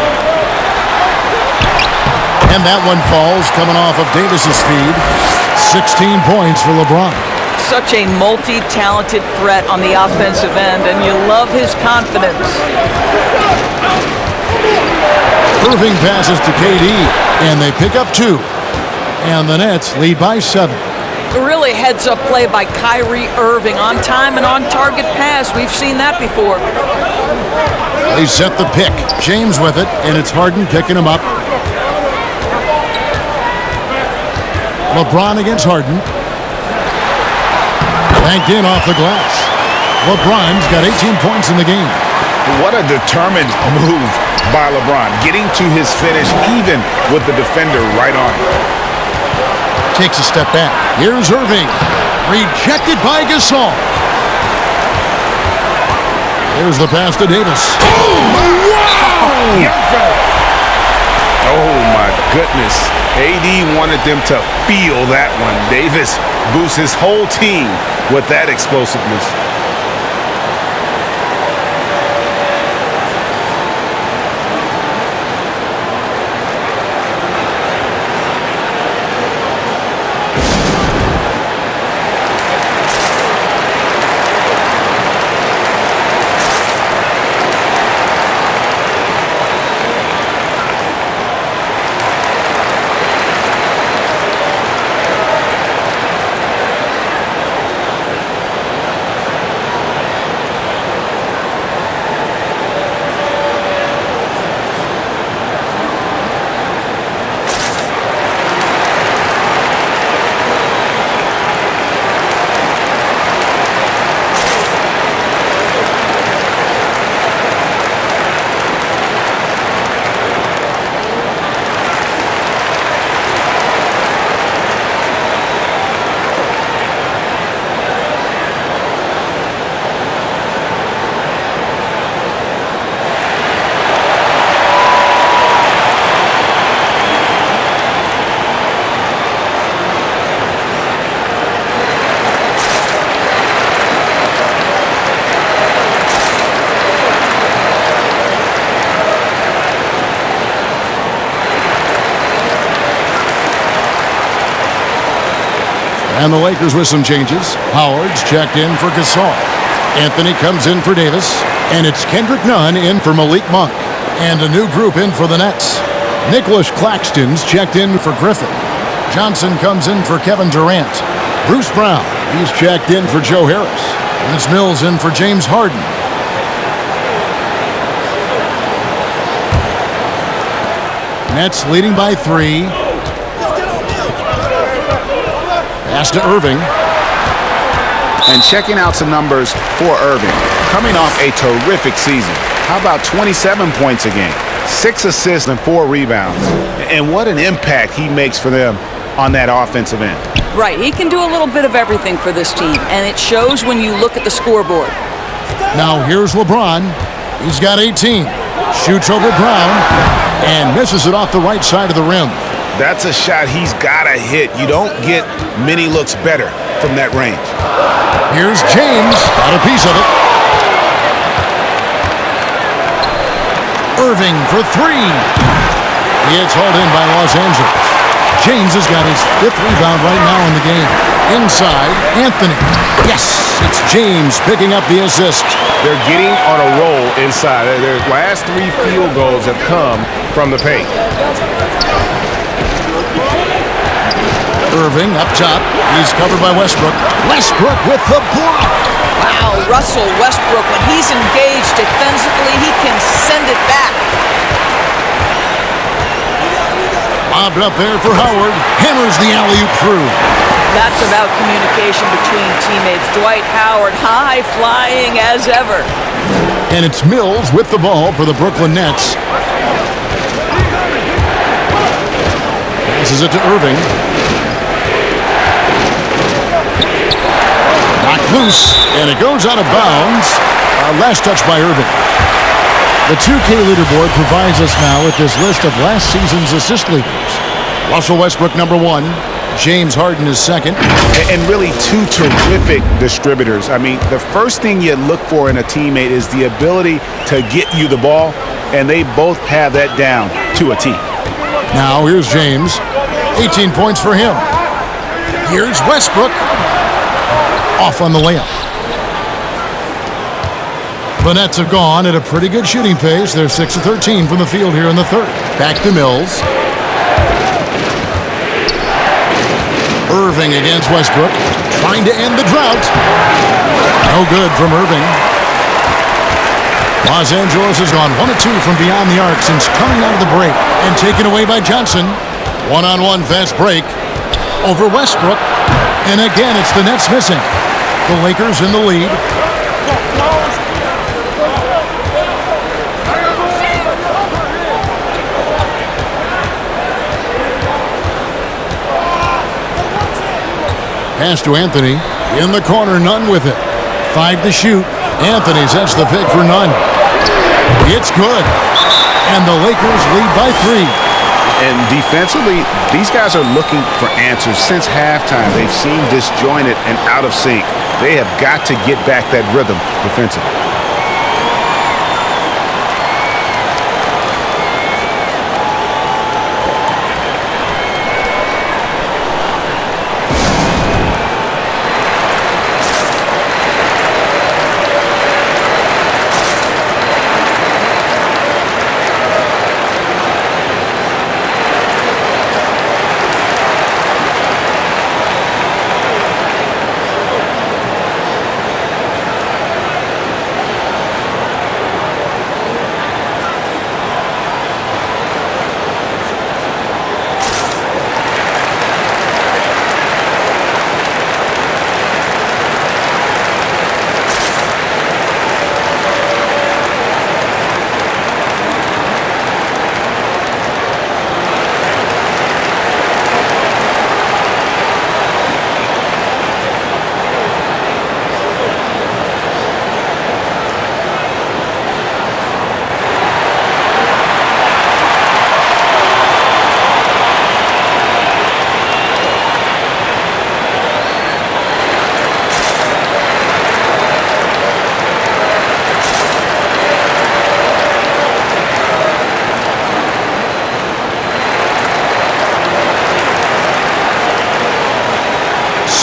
And that one falls coming off of Davis's feed. 16 points for LeBron. Such a multi-talented threat on the offensive end, and you love his confidence. Irving passes to KD, and they pick up 2. And the Nets lead by 7. Really heads-up play by Kyrie Irving. On time and on target pass. We've seen that before. They set the pick. James with it, and it's Harden picking him up. LeBron against Harden. Banked in off the glass. LeBron's got 18 points in the game. What a determined move by LeBron, getting to his finish even with the defender right on him. Takes a step back. Here's Irving. Rejected by Gasol. Here's the pass to Davis. Oh, wow! Young fella. Oh, my goodness. AD wanted them to feel that one. Davis boosts his whole team with that explosiveness. And the Lakers with some changes. Howard's checked in for Gasol. Anthony comes in for Davis. And it's Kendrick Nunn in for Malik Monk. And a new group in for the Nets. Nicholas Claxton's checked in for Griffin. Johnson comes in for Kevin Durant. Bruce Brown, he's checked in for Joe Harris. And it's Mills in for James Harden. Nets leading by 3. Pass to Irving. And checking out some numbers for Irving. Coming off a terrific season. How about 27 points a game? 6 assists and 4 rebounds. And what an impact he makes for them on that offensive end. Right, he can do a little bit of everything for this team, and it shows when you look at the scoreboard. Now here's LeBron. He's got 18. Shoots over Brown and misses it off the right side of the rim. That's a shot he's got to hit. You don't get many looks better from that range. Here's James. Got a piece of it. Irving for 3. It's hauled in by Los Angeles. James has got his 5th rebound right now in the game. Inside, Anthony. Yes, it's James picking up the assist. They're getting on a roll inside. Their last 3 field goals have come from the paint. Irving up top. He's covered by Westbrook. Westbrook with the block. Wow, Russell Westbrook, when he's engaged defensively, he can send it back. Lobbed up there for Howard. Hammers the alley-oop through. That's about communication between teammates. Dwight Howard, high flying as ever. And it's Mills with the ball for the Brooklyn Nets. Passes it to Irving. Knocked loose, and it goes out of bounds. Last touch by Irving. The 2K leaderboard provides us now with this list of last season's assist leaders. Russell Westbrook, number 1. James Harden is second. And really two terrific distributors. I mean, the first thing you look for in a teammate is the ability to get you the ball, and they both have that down to a T. Now here's James. 18 points for him. Here's Westbrook. Off on the layup. The Nets have gone at a pretty good shooting pace. They're 6 of 13 from the field here in the third. Back to Mills. Irving against Westbrook, trying to end the drought. No good from Irving. Los Angeles has gone 1 of 2 from beyond the arc since coming out of the break and taken away by Johnson. One-on-one fast break over Westbrook. And again, it's the Nets missing. The Lakers in the lead. Pass to Anthony. In the corner, Nunn with it. 5 to shoot. Anthony sets the pick for Nunn. It's good. And the Lakers lead by 3. And defensively, these guys are looking for answers since halftime. They've seemed disjointed and out of sync. They have got to get back that rhythm defensively.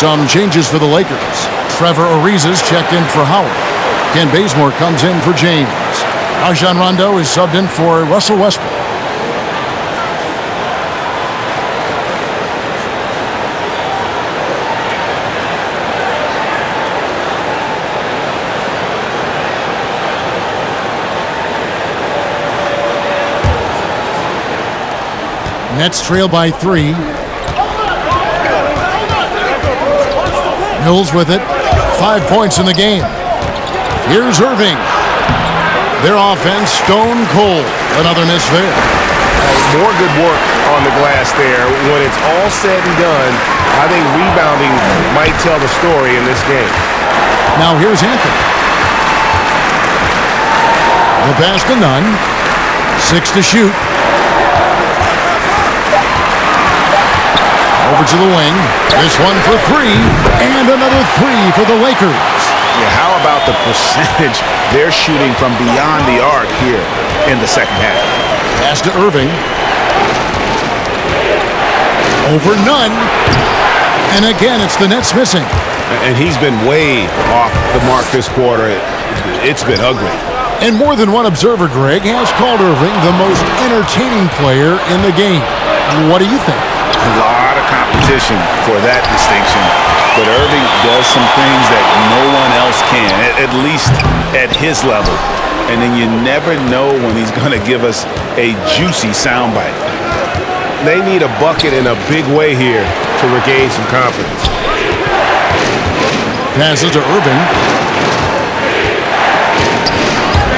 Some changes for the Lakers. Trevor Ariza's checked in for Howard. Ken Bazemore comes in for James. Rajon Rondo is subbed in for Russell Westbrook. Nets trail by 3. Mills with it. 5 points in the game. Here's Irving. Their offense stone cold. Another miss there. More good work on the glass there. When it's all said and done, I think rebounding might tell the story in this game. Now here's Anthony. The pass to Nunn. 6 to shoot. Over to the wing. This one for 3. And another 3 for the Lakers. Yeah, how about the percentage they're shooting from beyond the arc here in the second half? Pass to Irving. Over Nunn. And again, it's the Nets missing. And he's been way off the mark this quarter. It's been ugly. And more than one observer, Greg, has called Irving the most entertaining player in the game. What do you think? A lot of competition for that distinction. But Irving does some things that no one else can, at least at his level. And then you never know when he's going to give us a juicy soundbite. They need a bucket in a big way here to regain some confidence. Passes to Irving.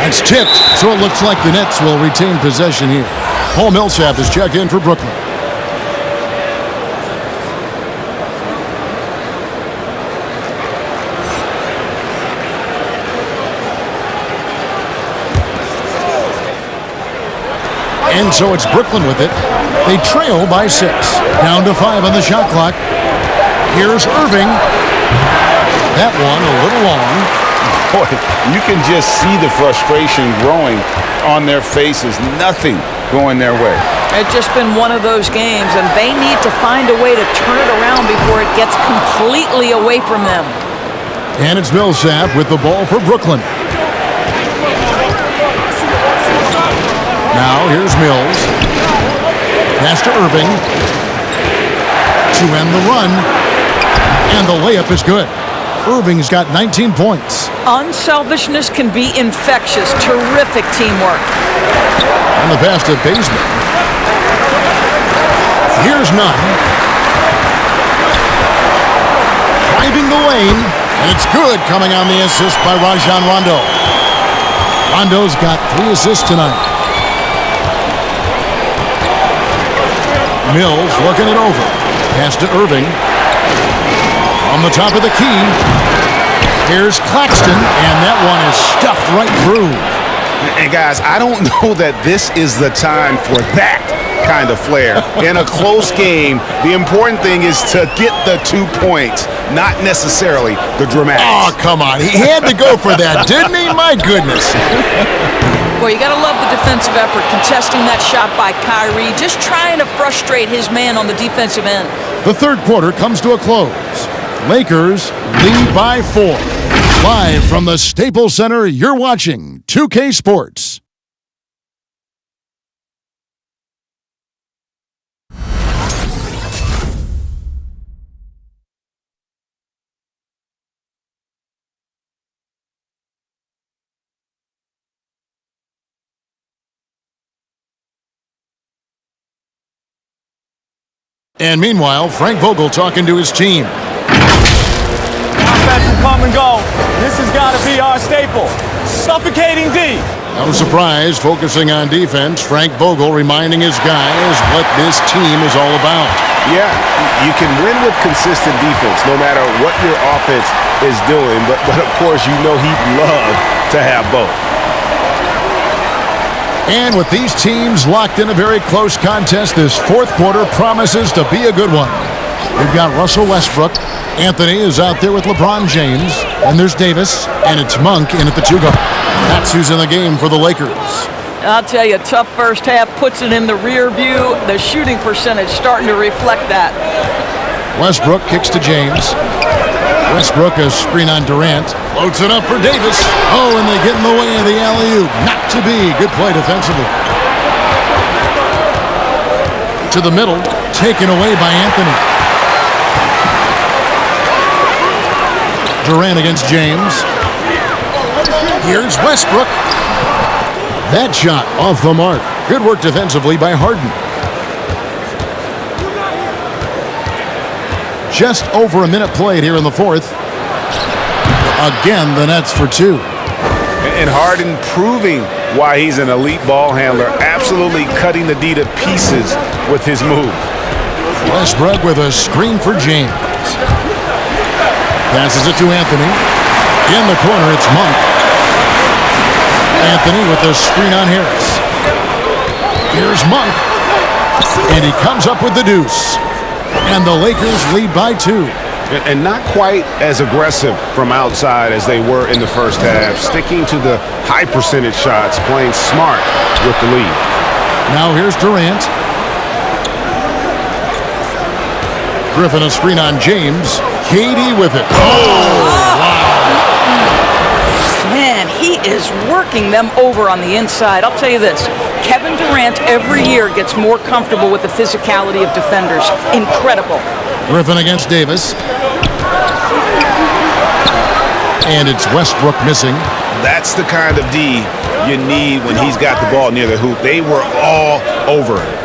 That's tipped, so it looks like the Nets will retain possession here. Paul Millsap is checked in for Brooklyn. And so it's Brooklyn with it. They trail by 6. Down to 5 on the shot clock. Here's Irving. That one a little long. Boy, you can just see the frustration growing on their faces. Nothing going their way. It's just been one of those games, and they need to find a way to turn it around before it gets completely away from them. And it's Millsap with the ball for Brooklyn. Now here's Mills. Pass to Irving. To end the run. And the layup is good. Irving's got 19 points. Unselfishness can be infectious. Terrific teamwork. And the pass to Baseman. Here's Nunn. Driving the lane. And it's good coming on the assist by Rajon Rondo. Rondo's got 3 assists tonight. Mills working it over. Pass to Irving. On the top of the key. Here's Claxton, and that one is stuffed right through. And guys, I don't know that this is the time for that kind of flair. In a close game, the important thing is to get the 2 points, not necessarily the dramatics. Oh, come on. He had to go for that, didn't he? My goodness. Boy, you got to love the defensive effort, contesting that shot by Kyrie, just trying to frustrate his man on the defensive end. The third quarter comes to a close. Lakers lead by 4. Live from the Staples Center, you're watching 2K Sports. And meanwhile, Frank Vogel talking to his team. Offense will come and go. This has got to be our staple. Suffocating D. No surprise, focusing on defense, Frank Vogel reminding his guys what this team is all about. Yeah, you can win with consistent defense no matter what your offense is doing. But of course, you know he'd love to have both. And with these teams locked in a very close contest, this fourth quarter promises to be a good one. We've got Russell Westbrook. Anthony is out there with LeBron James. And there's Davis. And it's Monk in at the 2 guard. That's who's in the game for the Lakers. I'll tell you, tough first half, puts it in the rear view. The shooting percentage starting to reflect that. Westbrook kicks to James. Westbrook, a screen on Durant. Floats it up for Davis. Oh, and they get in the way of the alley-oop. Not to be. Good play defensively. To the middle. Taken away by Anthony. Durant against James. Here's Westbrook. That shot off the mark. Good work defensively by Harden. Just over a minute played here in the fourth. Again, the Nets for 2. And Harden proving why he's an elite ball handler, absolutely cutting the D to pieces with his move. Westbrook with a screen for James. Passes it to Anthony. In the corner, it's Monk. Anthony with the screen on Harris. Here's Monk. And he comes up with the deuce. And the Lakers lead by 2. And not quite as aggressive from outside as they were in the first half, sticking to the high percentage shots, playing smart with the lead. Now here's Durant. Griffin a screen on James. KD with it. Oh, wow. Man, he is working them over on the inside. I'll tell you this, Kevin Durant every year gets more comfortable with the physicality of defenders. Incredible. Griffin against Davis. And it's Westbrook missing. That's the kind of D you need when he's got the ball near the hoop. They were all over him.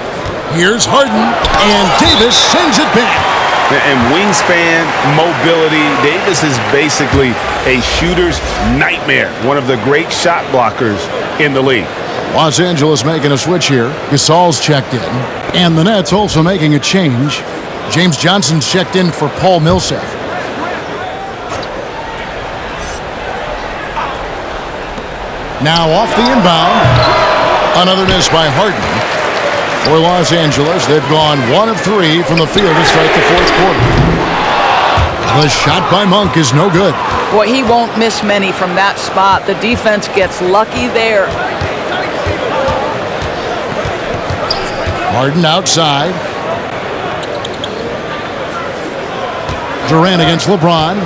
Here's Harden, and Davis sends it back. And wingspan, mobility, Davis is basically a shooter's nightmare. One of the great shot blockers in the league. Los Angeles making a switch here. Gasol's checked in. And the Nets also making a change. James Johnson's checked in for Paul Millsap. Now off the inbound. Another miss by Harden. For Los Angeles, they've gone 1 of 3 from the field to start the fourth quarter. The shot by Monk is no good. Boy, he won't miss many from that spot. The defense gets lucky there. Harden outside. Durant against LeBron.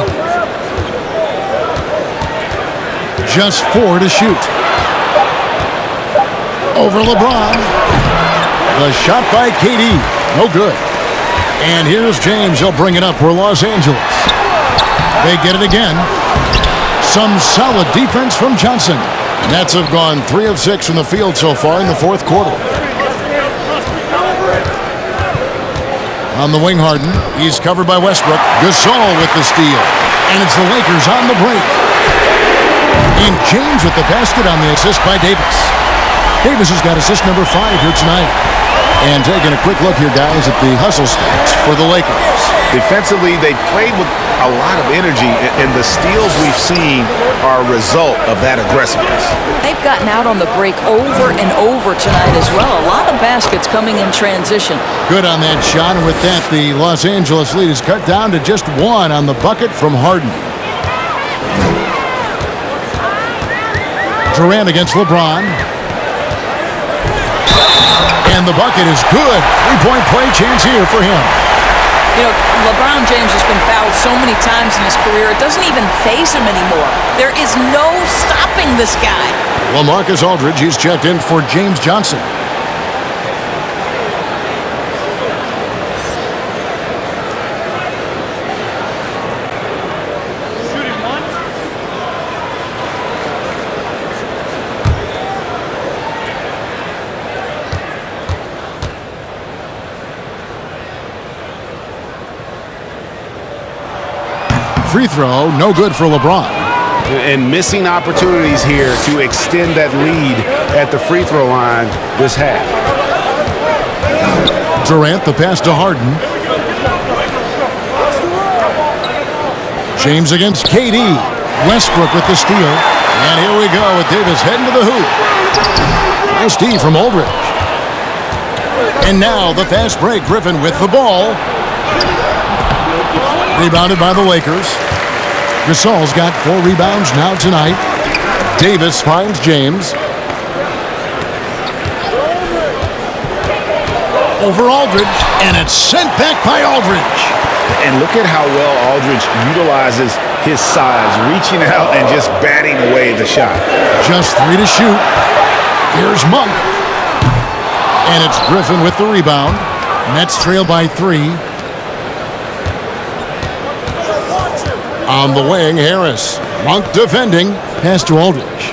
Just 4 to shoot. Over LeBron. The shot by KD. No good. And here's James. He'll bring it up for Los Angeles. They get it again. Some solid defense from Johnson. Nets have gone 3 of 6 from the field so far in the fourth quarter. On the wing, Harden. He's covered by Westbrook. Gasol with the steal. And it's the Lakers on the break. And James with the basket on the assist by Davis. Davis has got assist number 5 here tonight. And taking a quick look here, guys, at the hustle stats for the Lakers. Defensively, they played with a lot of energy, and the steals we've seen are a result of that aggressiveness. They've gotten out on the break over and over tonight as well. A lot of baskets coming in transition. Good on that shot, and with that, the Los Angeles lead is cut down to just 1 on the bucket from Harden. Durant against LeBron. And the bucket is good. 3-point play chance here for him. You know, LeBron James has been fouled so many times in his career, it doesn't even faze him anymore. There is no stopping this guy. LaMarcus Aldridge, he's checked in for James Johnson. Free throw, no good for LeBron. And missing opportunities here to extend that lead at the free throw line this half. Durant, the pass to Harden. James against KD. Westbrook with the steal. And here we go with Davis heading to the hoop. Nice D from Aldridge. And now the fast break. Griffin with the ball. Rebounded by the Lakers. Gasol's got 4 rebounds now tonight. Davis finds James. Over Aldridge, and it's sent back by Aldridge. And look at how well Aldridge utilizes his size, reaching out and just batting away the shot. Just 3 to shoot. Here's Monk. And it's Griffin with the rebound. Nets trail by 3. On the wing, Harris. Monk defending. Pass to Aldridge.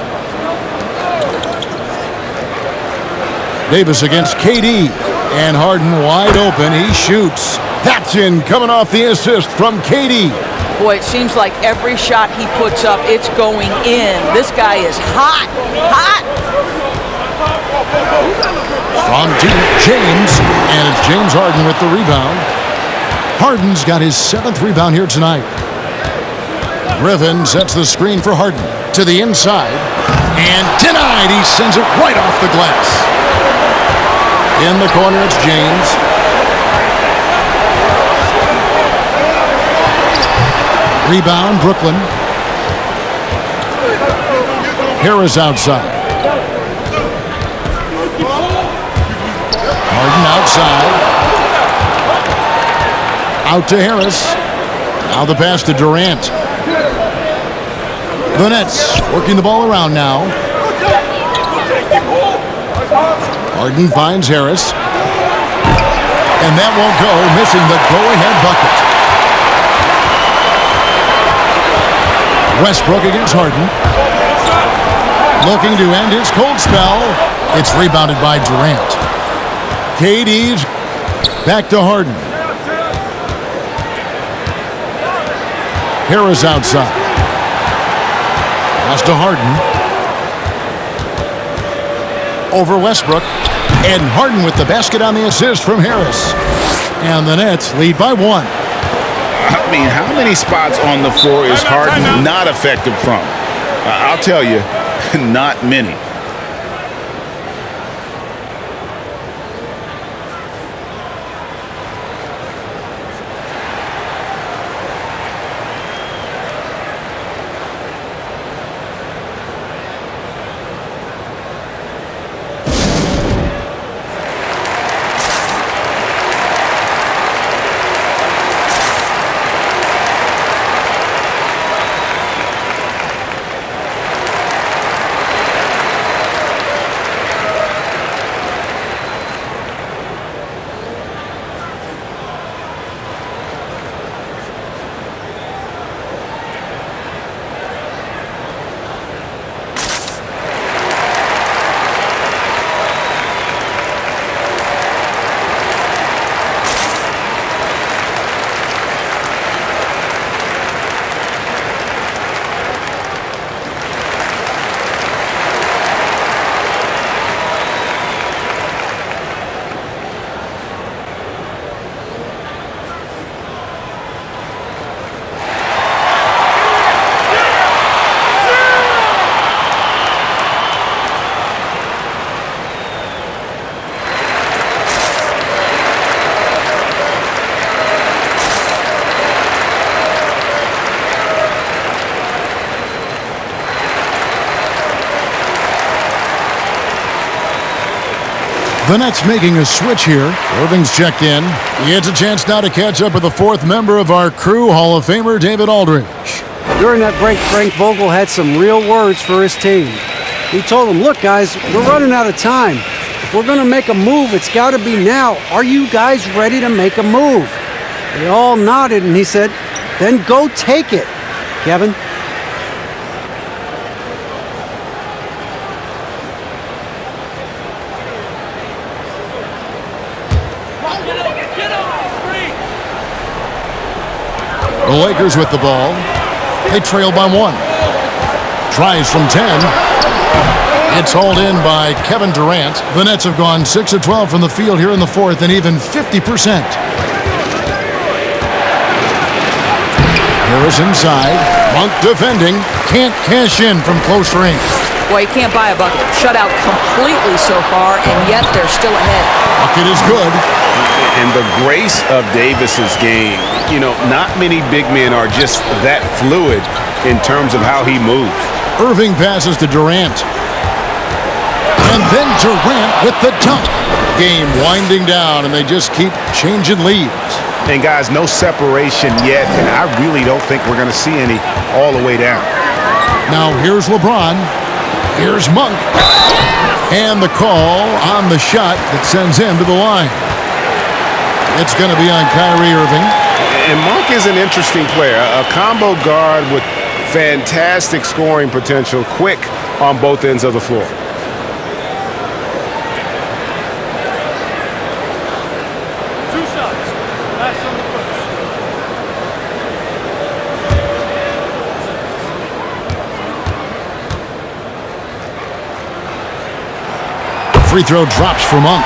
Davis against KD. And Harden wide open. He shoots. That's in, coming off the assist from KD. Boy, it seems like every shot he puts up, it's going in. This guy is hot. Hot! From deep, James. And it's James Harden with the rebound. Harden's got his 7th rebound here tonight. Griffin sets the screen for Harden to the inside and denied. He sends it right off the glass. In the corner, it's James. Rebound, Brooklyn. Harris outside. Harden outside. Out to Harris. Now the pass to Durant. The Nets working the ball around now. Harden finds Harris. And that won't go, missing the go-ahead bucket. Westbrook against Harden. Looking to end his cold spell. It's rebounded by Durant. KD's back to Harden. Harris outside. Pass to Harden. Over Westbrook. And Harden with the basket on the assist from Harris. And the Nets lead by 1. I mean, how many spots on the floor is Harden not effective from? I'll tell you, not many. The Nets making a switch here. Irving's checked in. He gets a chance now to catch up with the fourth member of our crew, Hall of Famer David Aldridge. During that break, Frank Vogel had some real words for his team. He told them, look, guys, we're running out of time. If we're going to make a move, it's got to be now. Are you guys ready to make a move? They all nodded, and he said, then go take it, Kevin. The Lakers with the ball. They trail by 1. Tries from 10. It's hauled in by Kevin Durant. The Nets have gone 6 of 12 from the field here in the fourth and even 50%. Harris inside. Monk defending. Can't cash in from close range. Boy, you can't buy a bucket. Shut out completely so far, and yet they're still ahead. Bucket is good. And the grace of Davis's game, not many big men are just that fluid in terms of how he moves. Irving passes to Durant. And then Durant with the dunk. Game winding down, and they just keep changing leads. And guys, no separation yet, and I really don't think we're going to see any all the way down. Now here's LeBron. Here's Monk. And the call on the shot that sends him to the line. It's going to be on Kyrie Irving. And Monk is an interesting player, a combo guard with fantastic scoring potential, quick on both ends of the floor. Free throw drops for Monk.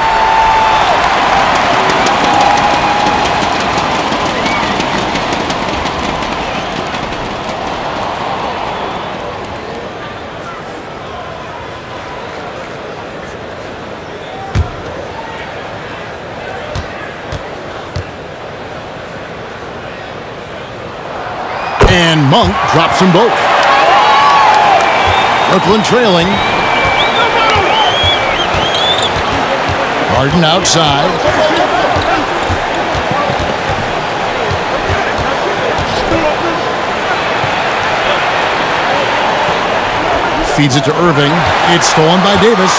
And Monk drops them both. Brooklyn trailing. Harden outside. Feeds it to Irving. It's stolen by Davis.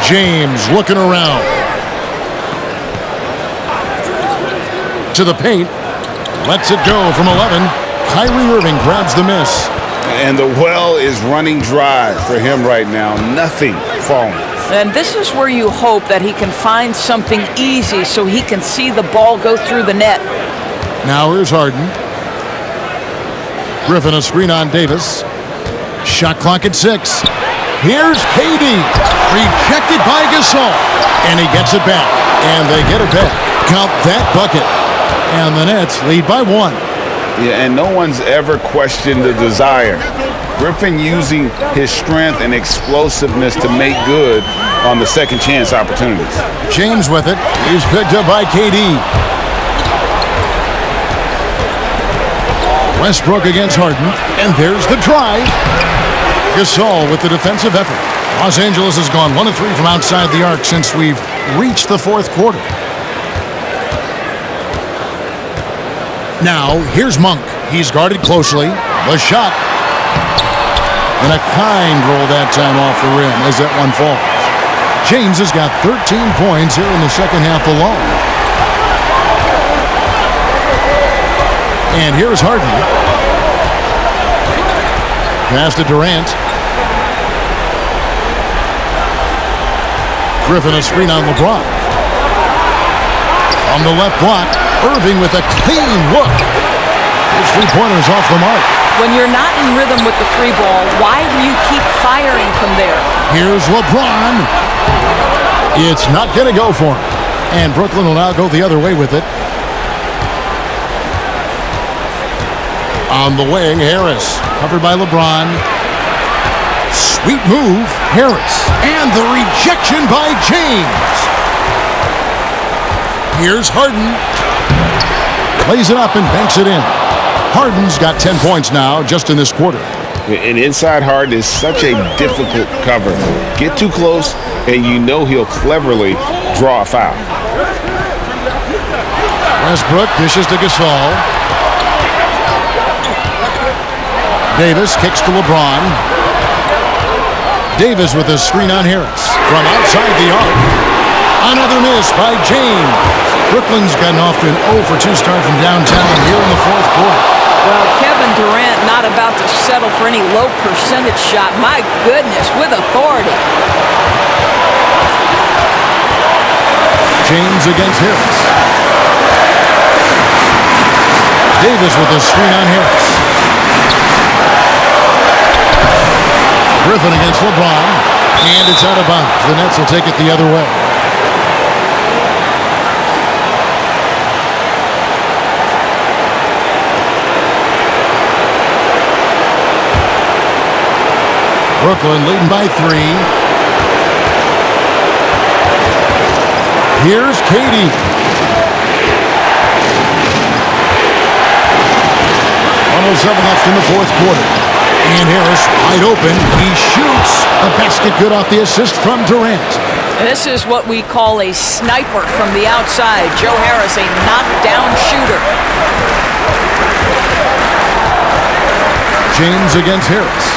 James looking around. To the paint. Lets it go from 11. Kyrie Irving grabs the miss. And the well is running dry for him right now. Nothing falling. And this is where you hope that he can find something easy so he can see the ball go through the net. Now here's Harden. Griffin a screen on Davis. Shot clock at 6. Here's KD. Rejected by Gasol. And he gets it back. And they get it back. Count that bucket. And the Nets lead by 1. Yeah, and no one's ever questioned the desire. Griffin using his strength and explosiveness to make good on the second chance opportunities. James with it. He's picked up by KD. Westbrook against Harden. And there's the drive. Gasol with the defensive effort. Los Angeles has gone 1 of 3 from outside the arc since we've reached the fourth quarter. Now, here's Monk. He's guarded closely. The shot. And a kind roll that time off the rim as that one falls. James has got 13 points here in the second half alone. And here's Harden. Pass to Durant. Griffin a screen on LeBron. On the left block, Irving with a clean look. His three-pointer's off the mark. When you're not in rhythm with the three ball, why do you keep firing from there? Here's LeBron. It's not going to go for him. And Brooklyn will now go the other way with it. On the wing, Harris. Covered by LeBron. Sweet move, Harris. And the rejection by James. Here's Harden. Plays it up and banks it in. Harden's got 10 points now just in this quarter. An inside hard is such a difficult cover. Get too close, and you know he'll cleverly draw a foul. Westbrook dishes to Gasol. Davis kicks to LeBron. Davis with a screen on Harris. From outside the arc. Another miss by James. Brooklyn's gotten off to an 0-for-2 start from downtown here in the fourth quarter. Well, Kevin Durant not about to settle for any low percentage shot. My goodness, with authority. James against Harris. Davis with a screen on Harris. Griffin against LeBron. And it's out of bounds. The Nets will take it the other way. Brooklyn leading by 3. Here's Katie. Almost 7 left in the fourth quarter. And Harris wide open. He shoots. A basket good off the assist from Durant. This is what we call a sniper from the outside. Joe Harris, a knockdown shooter. James against Harris.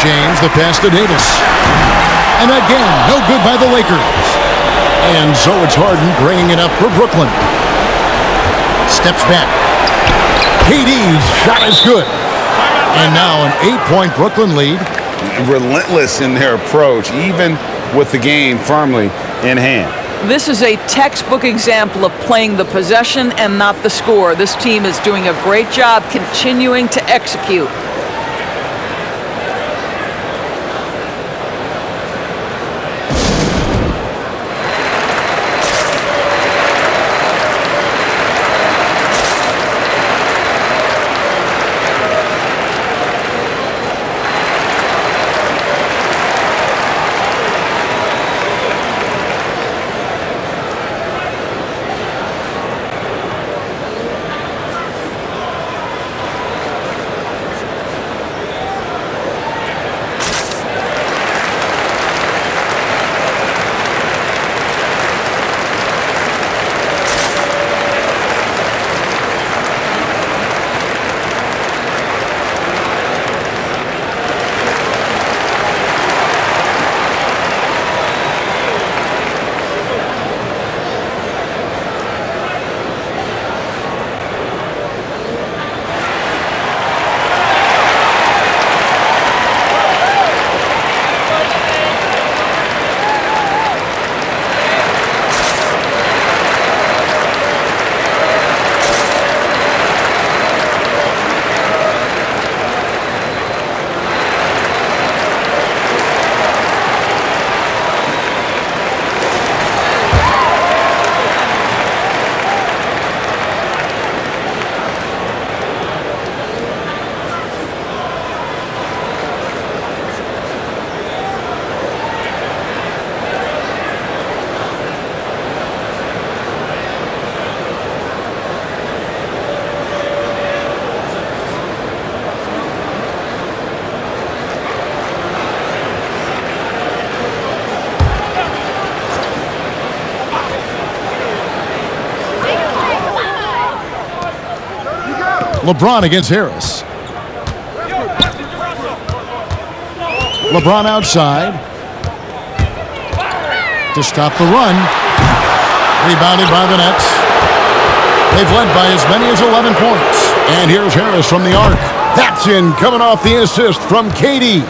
James, the pass to Davis. And again, no good by the Lakers. And so it's Harden bringing it up for Brooklyn. Steps back. KD's shot is good. And now an 8-point Brooklyn lead. Relentless in their approach, even with the game firmly in hand. This is a textbook example of playing the possession and not the score. This team is doing a great job continuing to execute. LeBron against Harris. LeBron outside to stop the run. Rebounded by the Nets. They've led by as many as 11 points. And here's Harris from the arc. That's in, coming off the assist from KD.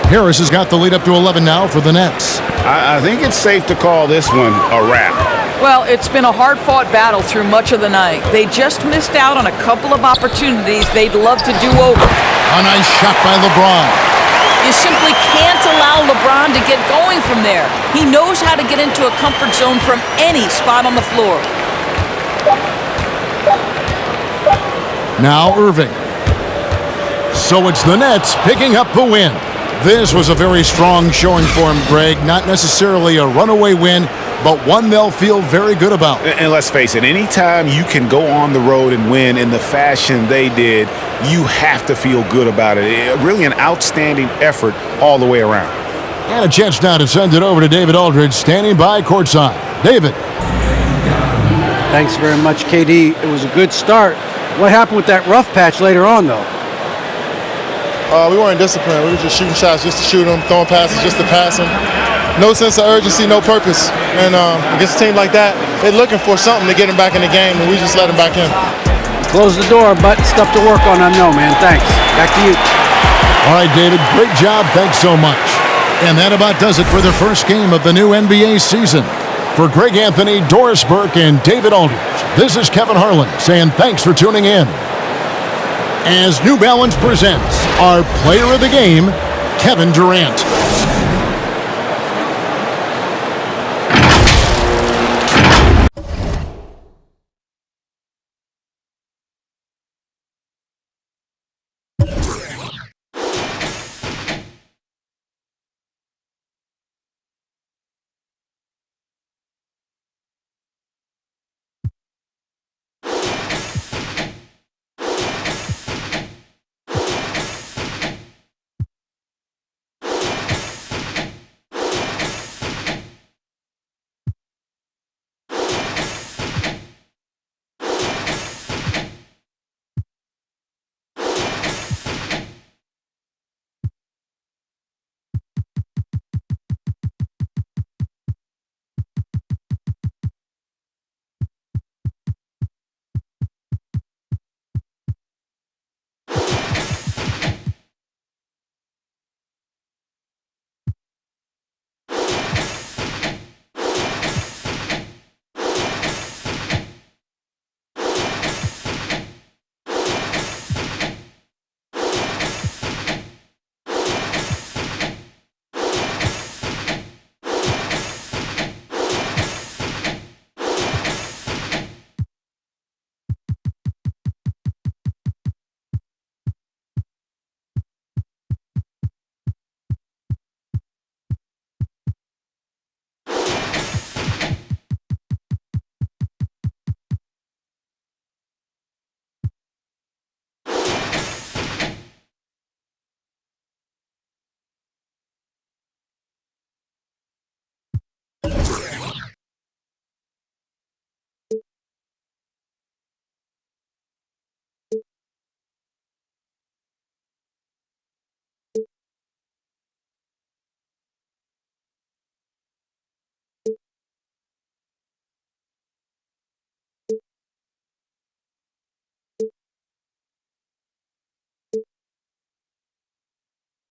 Harris has got the lead up to 11 now for the Nets. I think it's safe to call this one a wrap. Well, it's been a hard-fought battle through much of the night. They just missed out on a couple of opportunities they'd love to do over. A nice shot by LeBron. You simply can't allow LeBron to get going from there. He knows how to get into a comfort zone from any spot on the floor. Now Irving. So it's the Nets picking up the win. This was a very strong showing for him, Greg. Not necessarily a runaway win, but one they'll feel very good about. And let's face it, anytime you can go on the road and win in the fashion they did, you have to feel good about it. Really an outstanding effort all the way around. And a chance now to send it over to David Aldridge, standing by courtside. David. Thanks very much, KD. It was a good start. What happened with that rough patch later on, though? We weren't disciplined. We were just shooting shots just to shoot them, throwing passes just to pass them. No sense of urgency, no purpose. And against a team like that, they're looking for something to get them back in the game, and we just let them back in. Close the door, but stuff to work on. I know, man. Thanks. Back to you. All right, David. Great job. Thanks so much. And that about does it for the first game of the new NBA season. For Greg Anthony, Doris Burke, and David Aldridge, this is Kevin Harlan saying thanks for tuning in. As New Balance presents our player of the game, Kevin Durant.